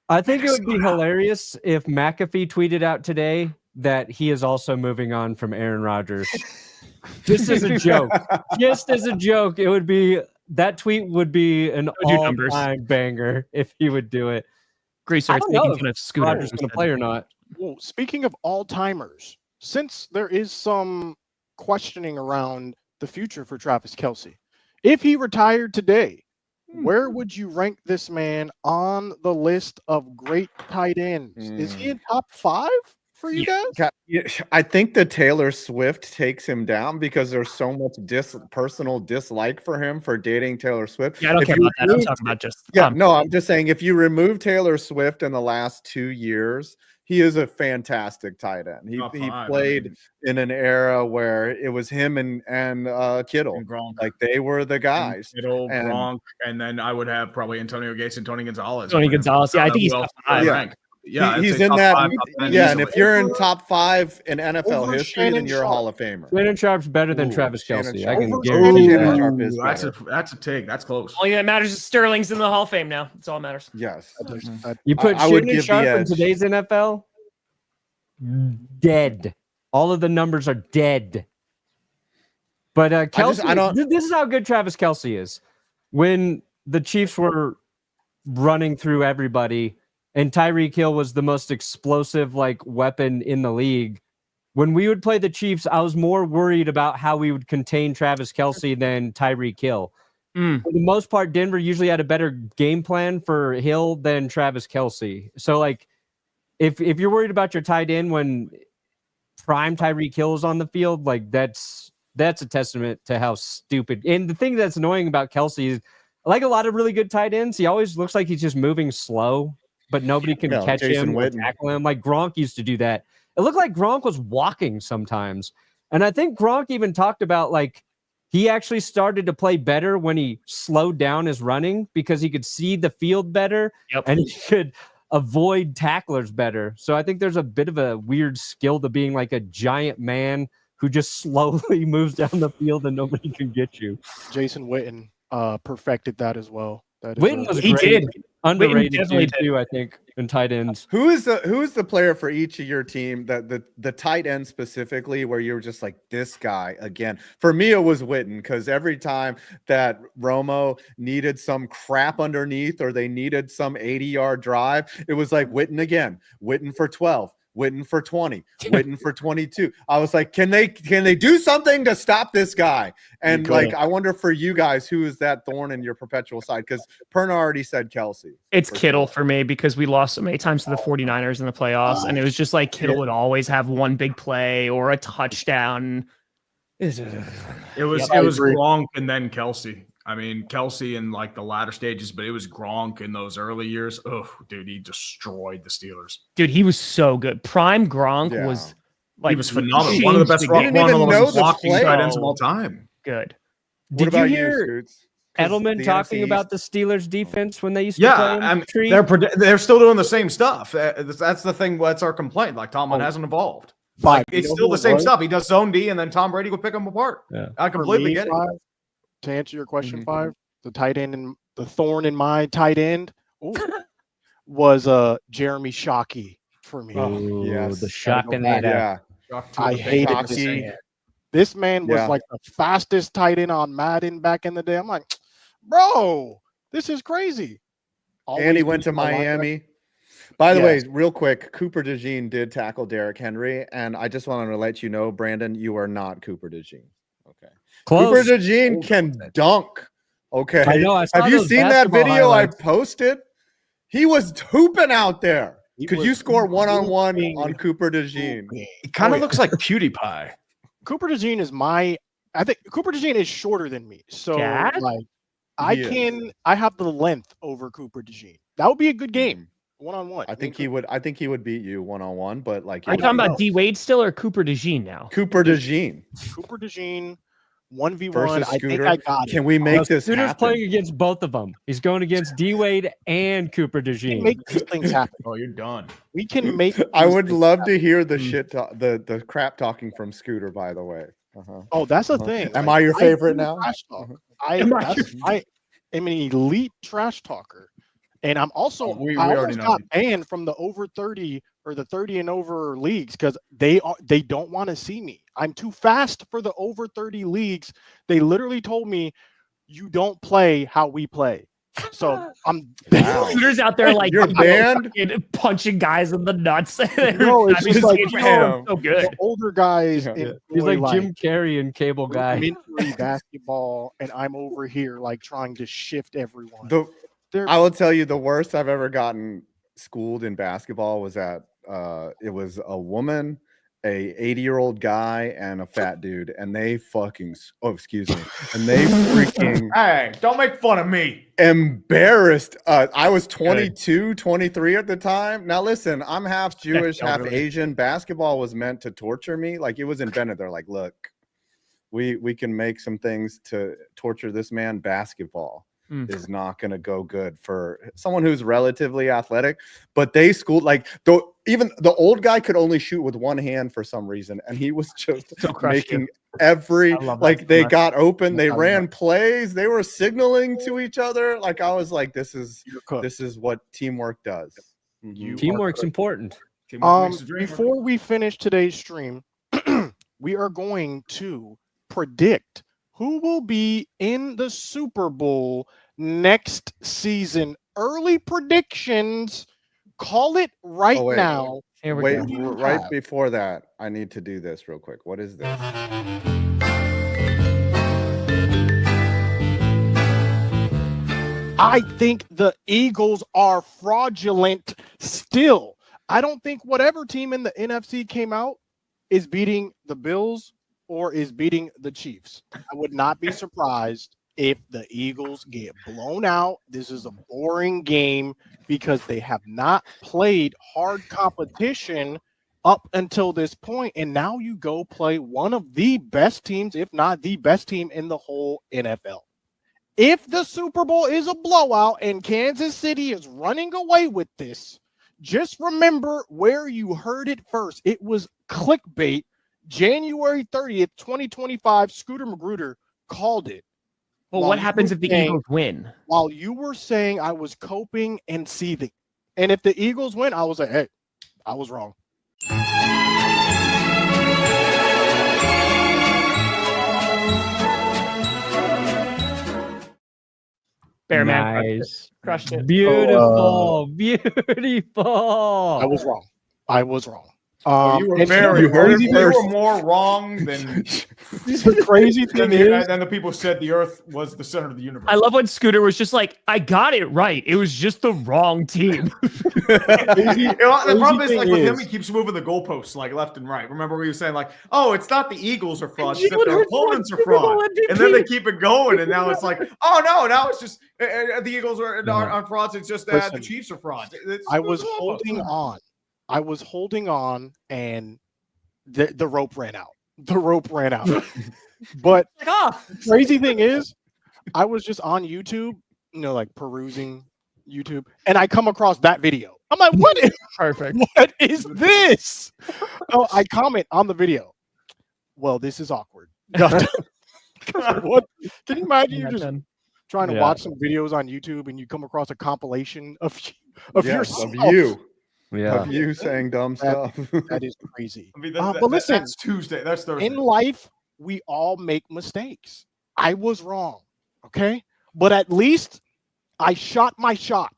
I think it would be hilarious if McAfee tweeted out today that he is also moving on from Aaron Rodgers. Just as a joke. Just as a joke. It would be that tweet would be an do numbers. all-time banger if he would do it. Greaser, I it's don't know making if fun of Scooter. Rodgers going to play or not. Well, speaking of all timers, since there is some questioning around the future for Travis Kelce, if he retired today, where would you rank this man on the list of great tight ends? Is he in top 5 for you guys? Yeah, I think the Taylor Swift takes him down because there's so much personal dislike for him for dating Taylor Swift. Yeah, I don't If care you about that. I'm remove- talking about just Yeah, no, I'm just saying if you remove Taylor Swift in the last 2 years, he is a fantastic tight end. He Top five, played in an era where it was him and Kittle. And Gronk. Like they were the guys. Kittle, And- Gronk, and then I would have probably Antonio Gates and Tony Gonzalez. Tony Gonzalez. Yeah, I think he's Who top else would I 5. Yeah. rank? Yeah, I'd He's say in top that. 5, top 10 Yeah, and easily. if you're in top 5 in NFL Over history, Shannon then you're a Sharp. Hall of Famer. Shannon Sharp's better than Ooh, Travis Shannon Kelce. I Sharp. can Over guarantee Shannon that. Sharp is That's a take. That's close. Only that matters is Sterling's in the Hall of Fame now. That's all that matters. Yes. You put I would Shannon give the Sharp in edge. today's NFL, dead. All of the numbers are dead. But Kelce, I don't- this is how good Travis Kelce is. When the Chiefs were running through everybody, and Tyreek Hill was the most explosive like weapon in the league. When we would play the Chiefs, I was more worried about how we would contain Travis Kelce than Tyreek Hill. For the most part, Denver usually had a better game plan for Hill than Travis Kelce. So, like, if you're worried about your tight end when prime Tyreek Hill is on the field, like that's a testament to how stupid. And the thing that's annoying about Kelce is, like a lot of really good tight ends, he always looks like he's just moving slow, but nobody can catch Jason him or Witten. tackle him. Like Gronk used to do that. It looked like Gronk was walking sometimes. And I think Gronk even talked about like he actually started to play better when he slowed down his running because he could see the field better and he could avoid tacklers better. So I think there's a bit of a weird skill to being like a giant man who just slowly moves down the field and nobody can get you. Jason Witten perfected that as well. Witten was He great. did. Underrated definitely too, I think, in tight ends. Who is the player for each of your team that the tight end specifically where you're just like this guy again? For me, it was Witten because every time that Romo needed some crap underneath or they needed some 80-yard drive, it was like Witten again, Witten for 12. Witten for 20, Witten for 22. I was like, can they do something to stop this guy? And like, I wonder for you guys, who is that thorn in your perpetual side? Because Perna already said Kelce. It's Kittle for me because we lost so many times to the 49ers in the playoffs. And it was just like Kittle would always have one big play or a touchdown. It was Gronk and then Kelce. I mean, Kelce in like the latter stages, but it was Gronk in those early years. Oh, dude, he destroyed the Steelers. Dude, he was so good. Prime Gronk was like he was phenomenal. One of the best blocking tight ends of all time. Good. Did you hear Edelman talking about the Steelers defense when they used to play in the tree? They're still doing the same stuff. That's the thing. That's our complaint. Like Tomlin hasn't evolved. Like it's still the same stuff. He does zone D, and then Tom Brady would pick them apart. Yeah. I completely get it. To answer your question, Five, the tight end and the thorn in my tight end was Jeremy Shockey for me. Oh, yes, the shocking that. Yeah, I hated this man. This man was like the fastest tight end on Madden back in the day. I'm like, bro, this is crazy. And he went to Miami. By the way, real quick, Cooper DeJean did tackle Derrick Henry, and I just wanted to let you know, Brandon, you are not Cooper DeJean. Okay. Close. Cooper DeJean can dunk. Okay. I know. Have you seen that video highlights I posted? He was hooping out there. Could you score one-on-one on Cooper DeJean? He kind of looks like PewDiePie. Cooper DeJean is I think Cooper DeJean is shorter than me. So like I have the length over Cooper DeJean. That would be a good game. One-on-one. I think he would beat you one-on-one, but like are you talking about D Wade still or Cooper DeJean now? Cooper DeJean. 1v1. I think I got it. Can we make this Scooter's happen? playing against both of them. He's going against D Wade and Cooper DeJean. Make these things happen. Oh, you're done. We can make. I would love to hear the shit talk, the crap talking from Scooter. By the way. Oh, that's the thing. Am I your favorite now? Trash talk. I am an elite trash talker. And I'm also we I already know. got banned from the over 30 or the 30 and over leagues because they don't want to see me. I'm too fast for the over 30 leagues. They literally told me you don't play how we play. So I'm Shooters out there like you're banned punching guys in the nuts. No, it's just like so good. The older guys. He's like Jim Carrey and Cable Guy. Elementary basketball, and I'm over here like trying to shift everyone. I will tell you the worst I've ever gotten schooled in basketball was at it was a woman, a 80-year-old guy, and a fat dude, and they fucking and they freaking hey, don't make fun of me. Embarrassed. I was 22, 23 at the time. Now listen, I'm half Jewish, half Asian. Basketball was meant to torture me. Like it was invented. They're like, look, we can make some things to torture this man. Basketball is not going to go good for someone who's relatively athletic, but they schooled like even the old guy could only shoot with one hand for some reason. And he was just making every, like they got open, they ran plays, they were signaling to each other. Like I was like, this is what teamwork does. Teamwork's important. Before we finish today's stream, we are going to predict who will be in the Super Bowl next season. Early predictions. Call it right Oh, wait. now. Here we Wait, go. right before that, I need to do this real quick. What is this? I think the Eagles are fraudulent still. I don't think whatever team in the NFC came out is beating the Bills or is beating the Chiefs. I would not be surprised if the Eagles get blown out. This is a boring game because they have not played hard competition up until this point, and now you go play one of the best teams, if not the best team in the whole NFL. If the Super Bowl is a blowout and Kansas City is running away with this, just remember where you heard it first. It was Clickbait, January 30th, 2025. Scooter Magruder called it. Well, what happens if the Eagles win? While you were saying I was coping and seething. And if the Eagles win, I was like, hey, I was wrong. Bearman Nice. crushed it. Beautiful. Beautiful. I was wrong. I was wrong. You were and very the crazy you were more wrong than the crazy thing is, then the people said the Earth was the center of the universe. I love when Scooter was just like, I got it right. It was just the wrong team. The problem is, like, with him, is- he keeps moving the goalposts like left and right. Remember, we were saying like, "Oh, it's not the Eagles are frauds; it's that Jalen their Hurts opponents won are Super Bowl frauds." MVP. And then they keep it going, and now it's like, "Oh no, now it's just the Eagles aren't frauds; it's just Listen, the Chiefs are frauds." It's I was the goalposts. holding on. I was holding on, and the rope ran out. The rope ran out. But crazy thing is, I was just on YouTube, like perusing YouTube, and I come across that video. I'm like, what is Perfect. what is this? Oh, I comment on the video. Well, this is awkward. What? Can you imagine you just trying to watch some videos on YouTube and you come across a compilation of yourself? Yeah. Of you saying dumb stuff. That is crazy. I mean, But listen, that's Tuesday. That's Thursday. in life, we all make mistakes. I was wrong, okay? But at least I shot my shot.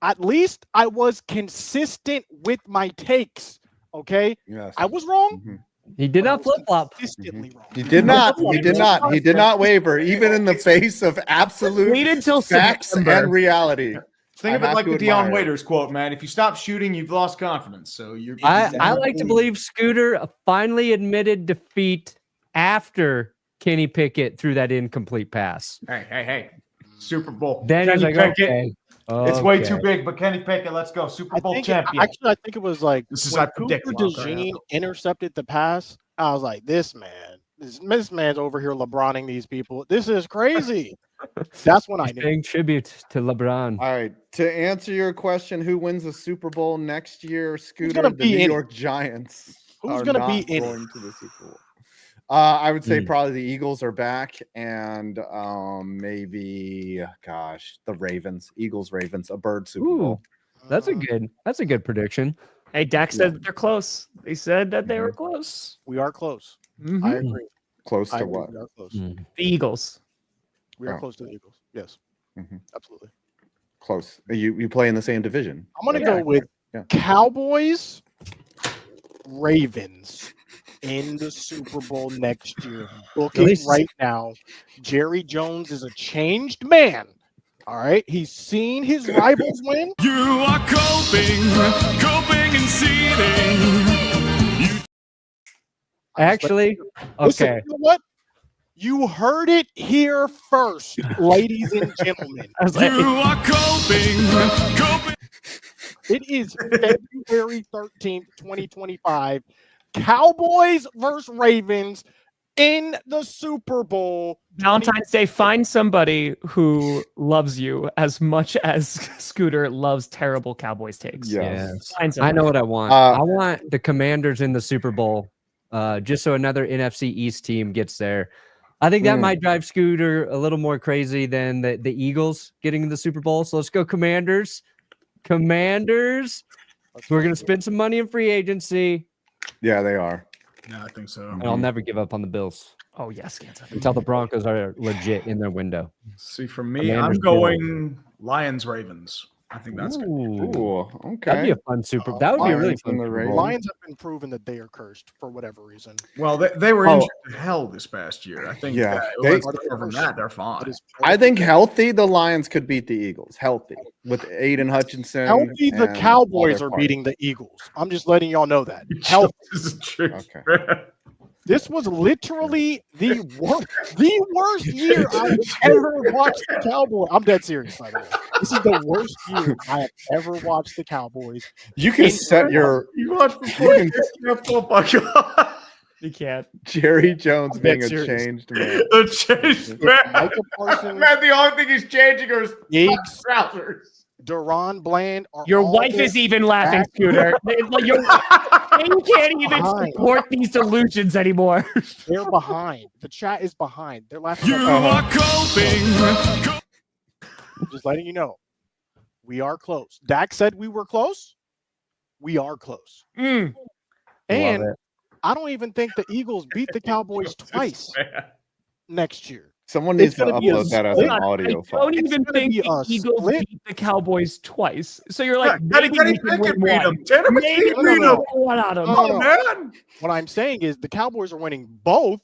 At least I was consistent with my takes, okay? Yes. I was wrong. Mhm. He did not flip flop. Consistently wrong. He did not. He did not. He did not waver, even in the face of absolute Wait until facts September. and reality. Think of I it have like to the Deion admire. Waiters quote, man. If you stop shooting, you've lost confidence. So you're. I like to believe Scooter finally admitted defeat after Kenny Pickett threw that incomplete pass. Hey. Super Bowl. Then he's Kenny like, Pickett. okay. It's way too big, but Kenny Pickett, let's go. Super Bowl champion. Actually, I think it was like This is when I predict Cooper wild card. DeJean intercepted the pass. I was like, this man's over here LeBroning these people. This is crazy. That's when I knew. Paying tribute to LeBron. All right. To answer your question, who wins the Super Bowl next year? Scooter, gonna the be New in it? York Giants. Who's are gonna not be in it? going to the Super Bowl? I would say Hmm. probably the Eagles are back, and maybe, the Ravens, Ravens, a bird Super Bowl. That's a good prediction. Hey, Dak said that they're close. They said that they were close. We are close. Mhm. I agree. Close I to agree. what? We are close. Mm. The Eagles. We are Oh. close to the Eagles. Yes, Mhm. absolutely. Close. You play in the same division. I'm gonna Yeah. go with Yeah. Cowboys, Ravens in the Super Bowl next year. Booking least- right now. Jerry Jones is a changed man. All right, he's seen his rivals win. You are coping and seething. Actually, Listen, okay. you know what? You heard it here first, ladies and gentlemen. I was like, You are coping. It is February 13th, 2025. Cowboys versus Ravens in the Super Bowl. Valentine's Day, find somebody who loves you as much as Scooter loves terrible Cowboys takes. Yes. Find I somebody. know what I want. I want the Commanders in the Super Bowl, just so another NFC East team gets there. I think that might drive Scooter a little more crazy than the Eagles getting in the Super Bowl. So let's go Commanders. Commanders. We're going to spend some money in free agency. Yeah, they are. Yeah, I think so. And I'll never give up on the Bills Oh, yes. Kansas. until the Broncos are legit in their window. See, for me, Commanders I'm going Lions Ravens. I think that's good. Ooh, That'd be okay. a fun Super. That would be a really Lions fun in the Super race. Bowl. Lions have been proven that they are cursed for whatever reason. Well, they were Oh. injured to hell this past year. I think Yeah, that they- other than that, they're fine. That is I think healthy, the Lions could beat the Eagles. Healthy with Aiden Hutchinson. healthy. The and Cowboys other are parts. beating the Eagles. I'm just letting y'all know that. Healthy. This is true. Okay. This was literally the worst year I've ever watched the Cowboys. I'm dead serious, by the way. This is the worst year I have ever watched the Cowboys. You can set your You watched before you can oh my god. You can't. Jerry Jones I'm being dead a serious. changed man. The change, man. Micah Parsons, Man, the only thing he's changing are his Diggs, trousers. Deron Bland are Your all wife is even laughing, back. Scooter. You can't even Behind. support these delusions anymore. They're behind. The chat is behind. They're laughing. You are coping. Just letting you know. We are close. Dak said we were close. We are close. Mm. And it. I don't even think the Eagles beat the Cowboys twice next year. Someone needs It's to gonna be a upload that as an split. audio I file. don't even gonna think be the a Eagles split. beat the Cowboys twice. So you're like, How maybe did we he can win beat one. him? Tanner Maybe McKee we beat can him. win one out of them. No, Oh, no. man. What I'm saying is the Cowboys are winning both,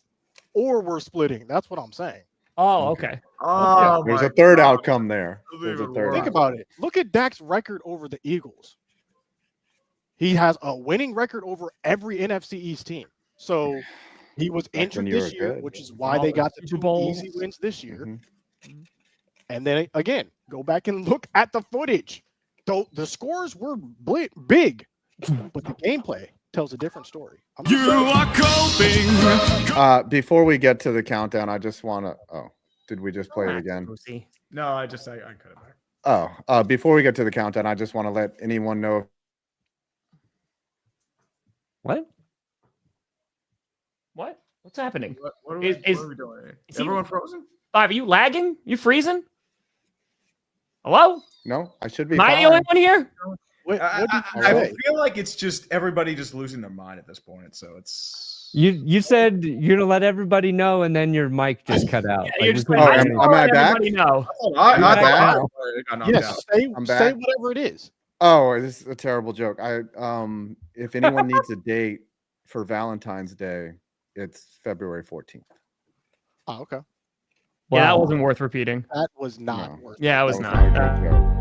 or we're splitting. That's what I'm saying. Oh, okay. Oh, There's my a third God. outcome there. There's a Even third worse. Think outcome. about it. Look at Dak's record over the Eagles. He has a winning record over every NFC East team. So he was when injured you this were year, good. which is why All they the got the Super 2 Bowls. easy wins this year. Mhm. And then again, go back and look at the footage. Though the scores were big, but the gameplay tells a different story. I'm just You saying. are coping. Before we get to the countdown, I just want to. Oh, did we just play it again? Pussy. No, I cut it back. Oh, before we get to the countdown, I just want to let anyone know. What? What? What's happening? What are Is- we doing? is he- Everyone frozen? Five, are you lagging? You freezing? Hello? No, I should be Am I fine. the only one here? What I did you Alright. say? feel like it's just everybody just losing their mind at this point. So it's You said you're gonna let everybody know, and then your mic just cut out. You're Like, just we like, couldn't I hear am you. I let back? everybody know. I back thought now? it got knocked Yes, out. say I'm say back. whatever it is. Oh, this is a terrible joke. If anyone needs a date for Valentine's Day, it's February 14th. Oh, okay. Yeah, that Wow. wasn't worth repeating. That was not No. worth Yeah, it was That not. not a good joke.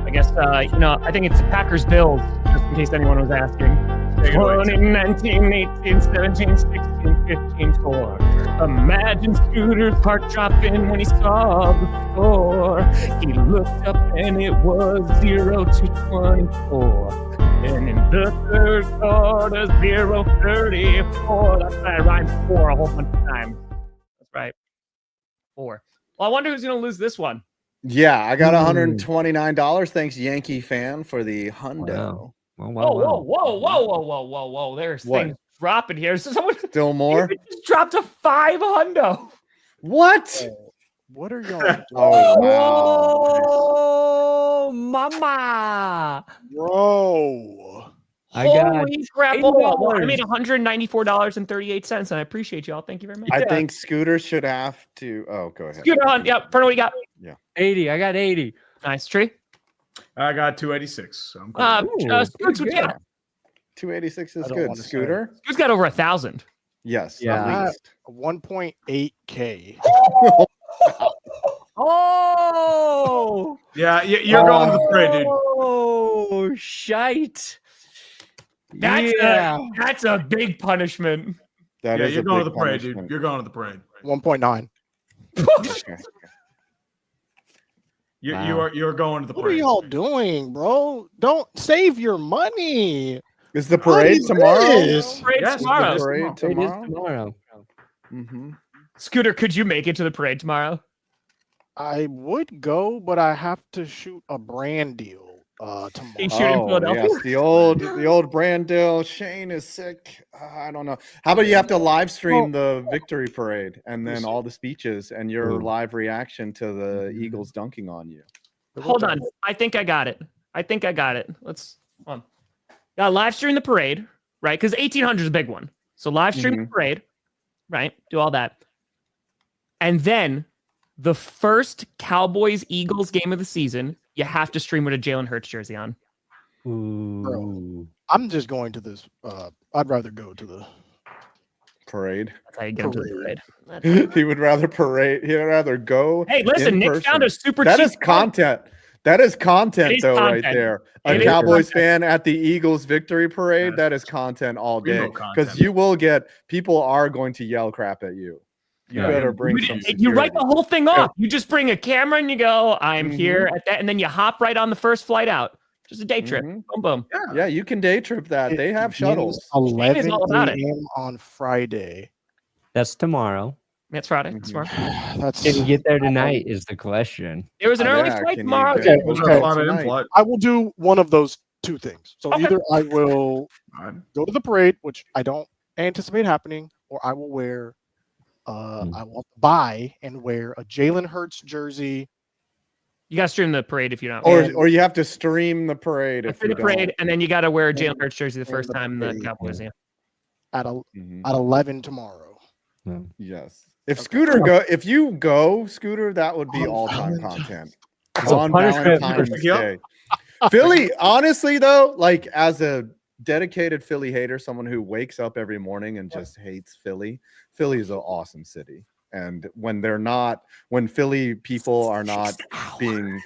I guess, I think it's Packers Bills, just in case anyone was asking. Take it away. 19, 18, 17, 16, 15, 4. Imagine Scooter's heart dropping when he saw the score. He looked up and it was 0-24. And in the third quarter, 0-34. That's right, I rhymed 4 a whole bunch of times. That's right. 4. Well, I wonder who's going to lose this one. Yeah, I got $129. Thanks, Yankee fan, for the hundo. Wow. Well, Whoa. There's What? things dropping here. So someone Still more? just dropped a 5 hundo. What? What are y'all doing? Oh, wow. Oh, mama! Bro. I got Holy crap. $80. Well, I made $194.38, and I appreciate y'all. Thank you very much. I think Scooter should have to. Oh, go ahead. Scooter on. Yeah, Pernell, what you got? 80. I got 80. Nice. Tree. I got 286. So I'm cool. Ooh, Scoots, what you got? 286 is I don't good. wanna say. Scooter? Scoots got over 1,000. Yes. Yeah. At least. 1.8K. Oh! Yeah, you're going to the parade, dude. Oh, shite. That's a big punishment. That Yeah, is you're a going to big the parade, dude. punishment. You're going to the parade. 1.9. Okay. Wow. You're going to the What are parade. y'all doing, bro? Don't save your money. Is the parade is tomorrow? this? Parade Yes, tomorrow. it is. Parade It is tomorrow? tomorrow. Mm-hmm. Scooter, could you make it to the parade tomorrow? I would go, but I have to shoot a brand deal tomorrow. You shoot in Philadelphia? Yes, the old brand deal. Shane is sick. I don't know. How about you have to live stream the victory parade and then all the speeches and your Ooh. live reaction to the Eagles dunking on you? Hold on. I think I got it. Let's hold on. Got live stream the parade, right? Because 1,800 is a big one. So live stream the parade, right? Do all that. And then the first Cowboys Eagles game of the season, you have to stream with a Jalen Hurts jersey on. Ooh. I'm just going to this. I'd rather go to the parade. That's how you get him to the parade. He would rather parade. He'd rather go. Hey, listen, Nick person. found a super That cheap is content. That is content, though, content. right there. A It is Cowboys content. fan at the Eagles victory parade, that is content all day. Because you will get, people are going to yell crap at you. You better bring some security. You write the whole thing off. You just bring a camera and you go, I'm here at that. And then you hop right on the first flight out. Just a day trip. Boom, boom. Yeah, you can day trip that. They have shuttles. 11 all about it. a.m. on Friday. That's tomorrow. That's Friday. That's tomorrow. That's Can you get there tonight is the question. There was an early Yeah, flight can you tomorrow. get- Okay. I will do one of those two things. So Okay. either I will go to the parade, which I don't anticipate happening, or I will wear I will buy and wear a Jalen Hurts jersey. You got to stream the parade if you're not. Or you have to stream the parade. If For you the parade, don't. and then you got to wear a Jalen Hurts jersey the first time the Cowboys. Yeah. At 11 tomorrow. Yes. If you go, Scooter, that would be all-time content. It's a On punishment Valentine's for- Day. Philly, honestly, though, like as a dedicated Philly hater, someone who wakes up every morning and just hates Philly, Philly is an awesome city. And when Philly people are not being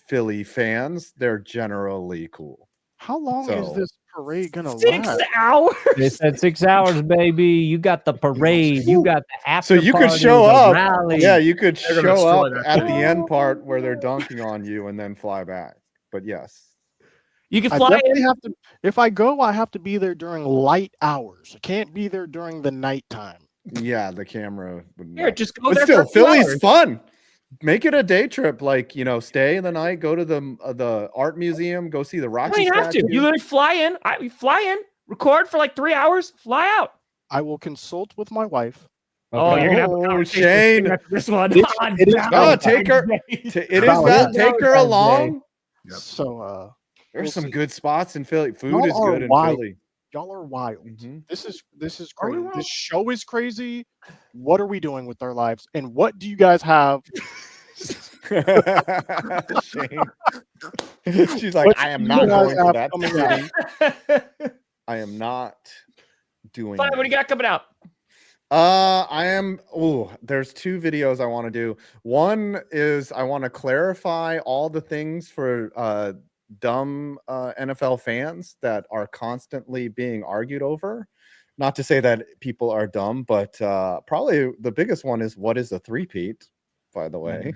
Philly fans, they're generally cool. How long is So- this parade gonna 6 last? hours. They said 6 hours, baby. You got the parade. You got the after So you could party, show the up. rally. Yeah, you could They're gonna show destroy up that at thing. the end part where they're dunking on you and then fly back. But yes. You can I fly definitely in. have to. If I go, I have to be there during light hours. I can't be there during the nighttime. Yeah, the camera would Here, not. just go But there still, for 2 Philly's hours. fun. Make it a day trip. Like, stay the night, go to the art museum, go see the You Rocky don't even have to. statue. You literally fly in. You fly in, record for like 3 hours, fly out. I will consult with my wife. Oh, you're gonna have a Oh, conversation Shane. after this one. It is No, take her. It is that. Take her along. Yep. So There's We'll some see. good spots in Philly. Food Y'all is are good in wild. Philly. y'all are wild. Mhm. This is Are we crazy. wild? This show is crazy. What are we doing with our lives? And what do you guys have? Shane. She's like, What I am do not you guys going to have that coming out? city. I am not doing Fine, what do you got coming out? I am. Oh, there's two videos I want to do. One is I want to clarify all the things for dumb NFL fans that are constantly being argued over. Not to say that people are dumb, but probably the biggest one is what is a three-peat, by the way.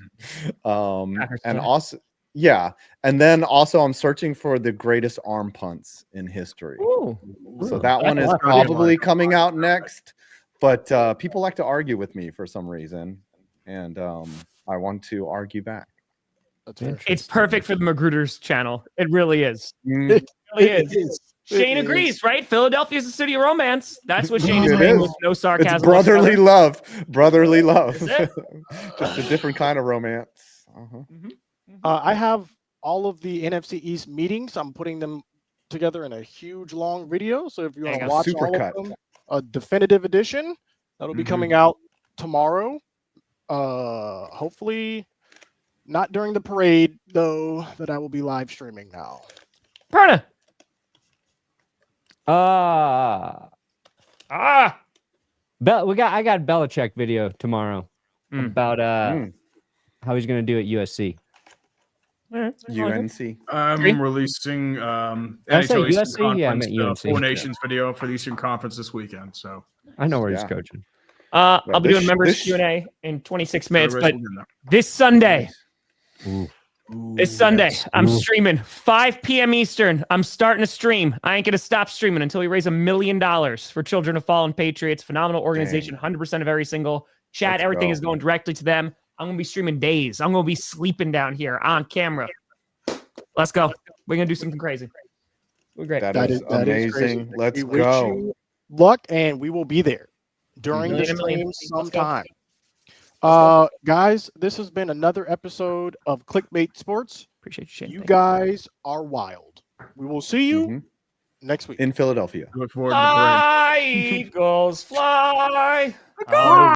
And also, yeah. And then also I'm searching for the greatest arm punts in history. Ooh. So that one is probably coming out next. But people like to argue with me for some reason, and I want to argue back. That's fair. It's perfect for the Magruder's channel. It really is. Mm, It really is. is. Shane It agrees, right? Philadelphia's the city of romance. That's what Shane is It saying is. with no sarcasm. it's brotherly love, brotherly love. That's Just a different kind of romance. I have all of the NFC East meetings. I'm putting them together in a huge long video. So if you want to watch Super all cut. of them, a definitive edition that'll be coming out tomorrow. Hopefully not during the parade though, that I will be live streaming now. Perna. I Ah. got Belichick video tomorrow Mm. about how he's gonna do at USC. All right. UNC. I'm releasing I say NHL Eastern USC? Yeah, I Conference, meant UNC. Four Nations video for the Eastern Conference this weekend. So I know where he's Yeah. coaching. I'll be this- doing members this- Q&A in 26 minutes, everybody's but will get in there. this Sunday, Ooh, this Sunday, yes. I'm Ooh. streaming 5 p.m. Eastern. I'm starting to stream. I ain't going to stop streaming until we raise $1 million for Children of Fallen Patriots. Phenomenal organization. 100% of every single chat. Let's Everything go. is going directly to them. I'm going to be streaming days. I'm going to be sleeping down here on camera. Let's go. We're going to do something crazy. We're great. That is crazy. amazing. Let's We wish go. you luck, and we will be there during Mhm. the $1 million. stream Let's go. sometime. Guys, this has been another episode of Clickbait Sports. Appreciate you, Shane. You Thank guys are wild. We will see you Mhm. next week. In Philadelphia. Look forward to the parade. Fly, Eagles, fly.